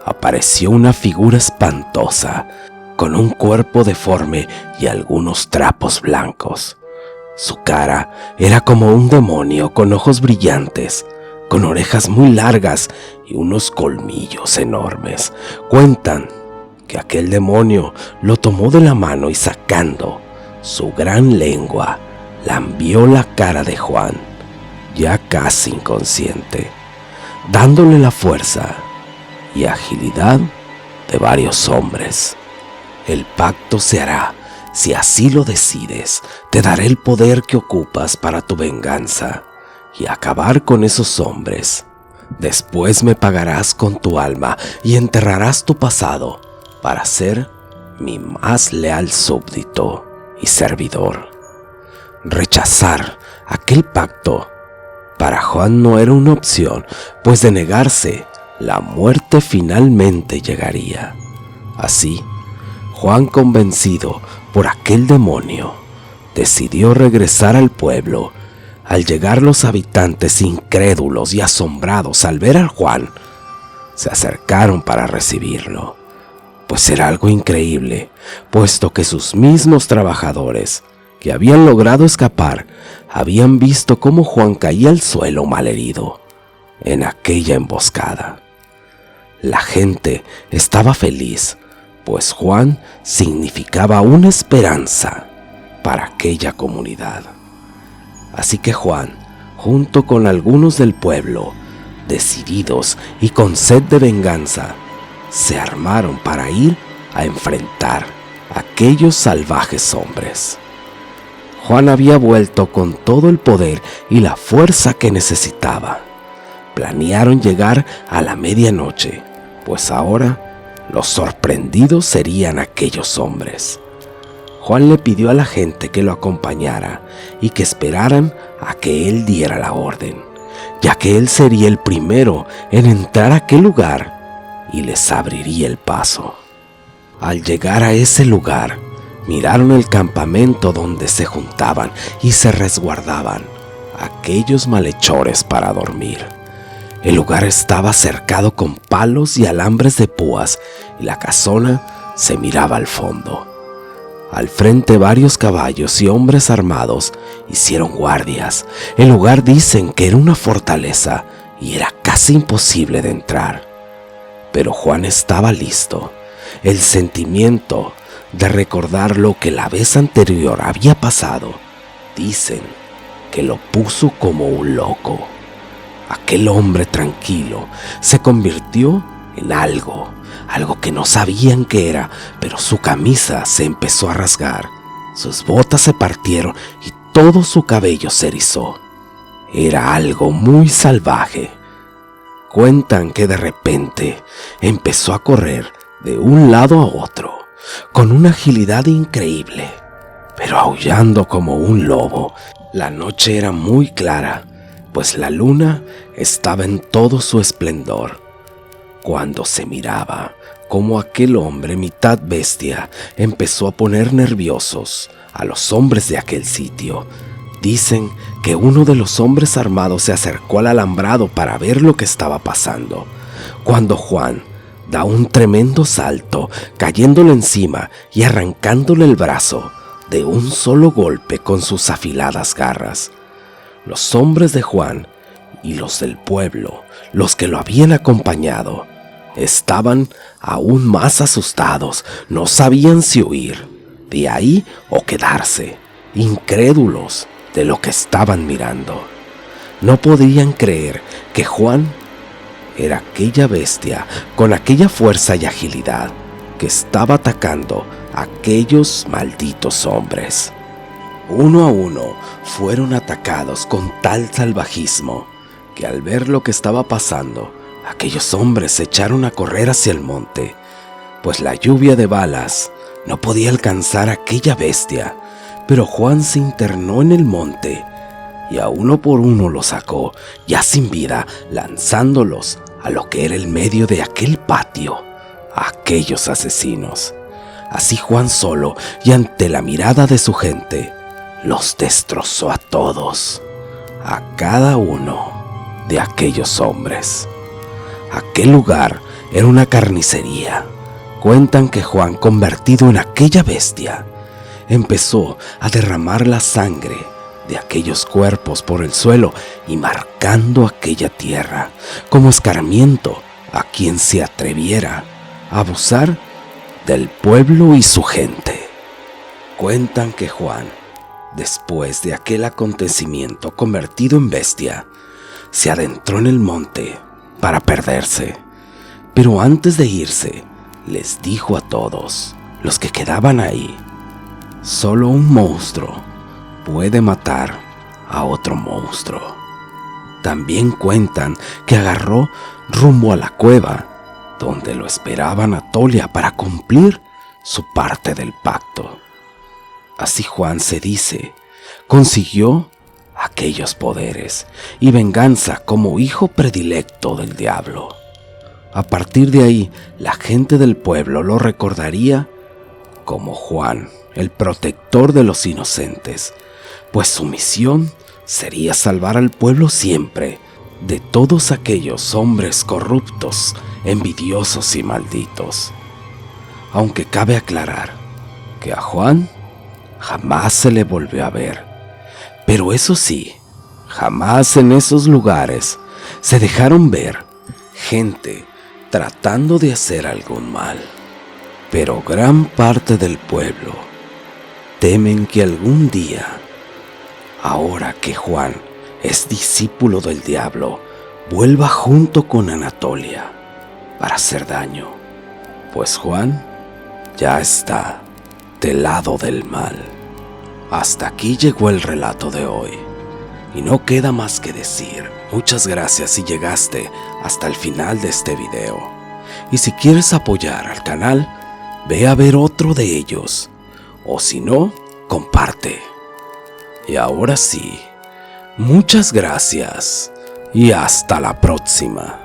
Apareció una figura espantosa, con un cuerpo deforme y algunos trapos blancos. Su cara era como un demonio, con ojos brillantes, con orejas muy largas y unos colmillos enormes. Cuentan que aquel demonio lo tomó de la mano y, sacando su gran lengua, lambió la cara de Juan, ya casi inconsciente, dándole la fuerza y agilidad de varios hombres. El pacto se hará si así lo decides. Te daré el poder que ocupas para tu venganza y acabar con esos hombres. Después me pagarás con tu alma y enterrarás tu pasado para ser mi más leal súbdito y servidor. Rechazar aquel pacto para Juan no era una opción, pues de negarse, la muerte finalmente llegaría. Así, Juan, convencido por aquel demonio, decidió regresar al pueblo. Al llegar, los habitantes, incrédulos y asombrados al ver a Juan, se acercaron para recibirlo, pues era algo increíble, puesto que sus mismos trabajadores, que habían logrado escapar, habían visto cómo Juan caía al suelo malherido en aquella emboscada. La gente estaba feliz, pues Juan significaba una esperanza para aquella comunidad. Así que Juan, junto con algunos del pueblo, decididos y con sed de venganza, se armaron para ir a enfrentar a aquellos salvajes hombres. Juan había vuelto con todo el poder y la fuerza que necesitaba. Planearon llegar a la medianoche, pues ahora los sorprendidos serían aquellos hombres. Juan le pidió a la gente que lo acompañara y que esperaran a que él diera la orden, ya que él sería el primero en entrar a aquel lugar y les abriría el paso. Al llegar a ese lugar, miraron el campamento donde se juntaban y se resguardaban aquellos malhechores para dormir. El lugar estaba cercado con palos y alambres de púas y la casona se miraba al fondo. Al frente varios caballos y hombres armados hicieron guardias. El lugar dicen que era una fortaleza y era casi imposible de entrar. Pero Juan estaba listo. El sentimiento de recordar lo que la vez anterior había pasado, dicen que lo puso como un loco. Aquel hombre tranquilo se convirtió en algo que no sabían qué era, pero su camisa se empezó a rasgar, sus botas se partieron y todo su cabello se erizó. Era algo muy salvaje. Cuentan que de repente empezó a correr de un lado a otro, con una agilidad increíble, pero aullando como un lobo. La noche era muy clara, pues la luna estaba en todo su esplendor. Cuando se miraba cómo aquel hombre mitad bestia empezó a poner nerviosos a los hombres de aquel sitio. Dicen que uno de los hombres armados se acercó al alambrado para ver lo que estaba pasando, cuando Juan da un tremendo salto, cayéndole encima y arrancándole el brazo de un solo golpe con sus afiladas garras. Los hombres de Juan y los del pueblo, los que lo habían acompañado, estaban aún más asustados. No sabían si huir de ahí o quedarse, incrédulos de lo que estaban mirando. No podían creer que Juan era aquella bestia con aquella fuerza y agilidad que estaba atacando a aquellos malditos hombres. Uno a uno fueron atacados con tal salvajismo que al ver lo que estaba pasando, aquellos hombres se echaron a correr hacia el monte, pues la lluvia de balas no podía alcanzar a aquella bestia. Pero Juan se internó en el monte y a uno por uno los sacó, ya sin vida, lanzándolos a lo que era el medio de aquel patio, a aquellos asesinos. Así Juan solo y ante la mirada de su gente, los destrozó a todos, a cada uno de aquellos hombres. Aquel lugar era una carnicería. Cuentan que Juan, convertido en aquella bestia, empezó a derramar la sangre de aquellos cuerpos por el suelo y marcando aquella tierra como escarmiento a quien se atreviera a abusar del pueblo y su gente. Cuentan que Juan, después de aquel acontecimiento convertido en bestia, se adentró en el monte para perderse, pero antes de irse les dijo a todos los que quedaban ahí: solo un monstruo puede matar a otro monstruo. También cuentan que agarró rumbo a la cueva, donde lo esperaban a Tolia para cumplir su parte del pacto. Así Juan, se dice, consiguió aquellos poderes y venganza como hijo predilecto del diablo. A partir de ahí, la gente del pueblo lo recordaría como Juan, el protector de los inocentes, pues su misión sería salvar al pueblo siempre de todos aquellos hombres corruptos, envidiosos y malditos. Aunque cabe aclarar que a Juan jamás se le volvió a ver, pero eso sí, jamás en esos lugares se dejaron ver gente tratando de hacer algún mal. Pero gran parte del pueblo temen que algún día, ahora que Juan es discípulo del diablo, vuelva junto con Anatolia para hacer daño, pues Juan ya está del lado del mal. Hasta aquí llegó el relato de hoy, y no queda más que decir muchas gracias si llegaste hasta el final de este video. Y si quieres apoyar al canal, ve a ver otro de ellos, o si no, comparte. Y ahora sí, muchas gracias y hasta la próxima.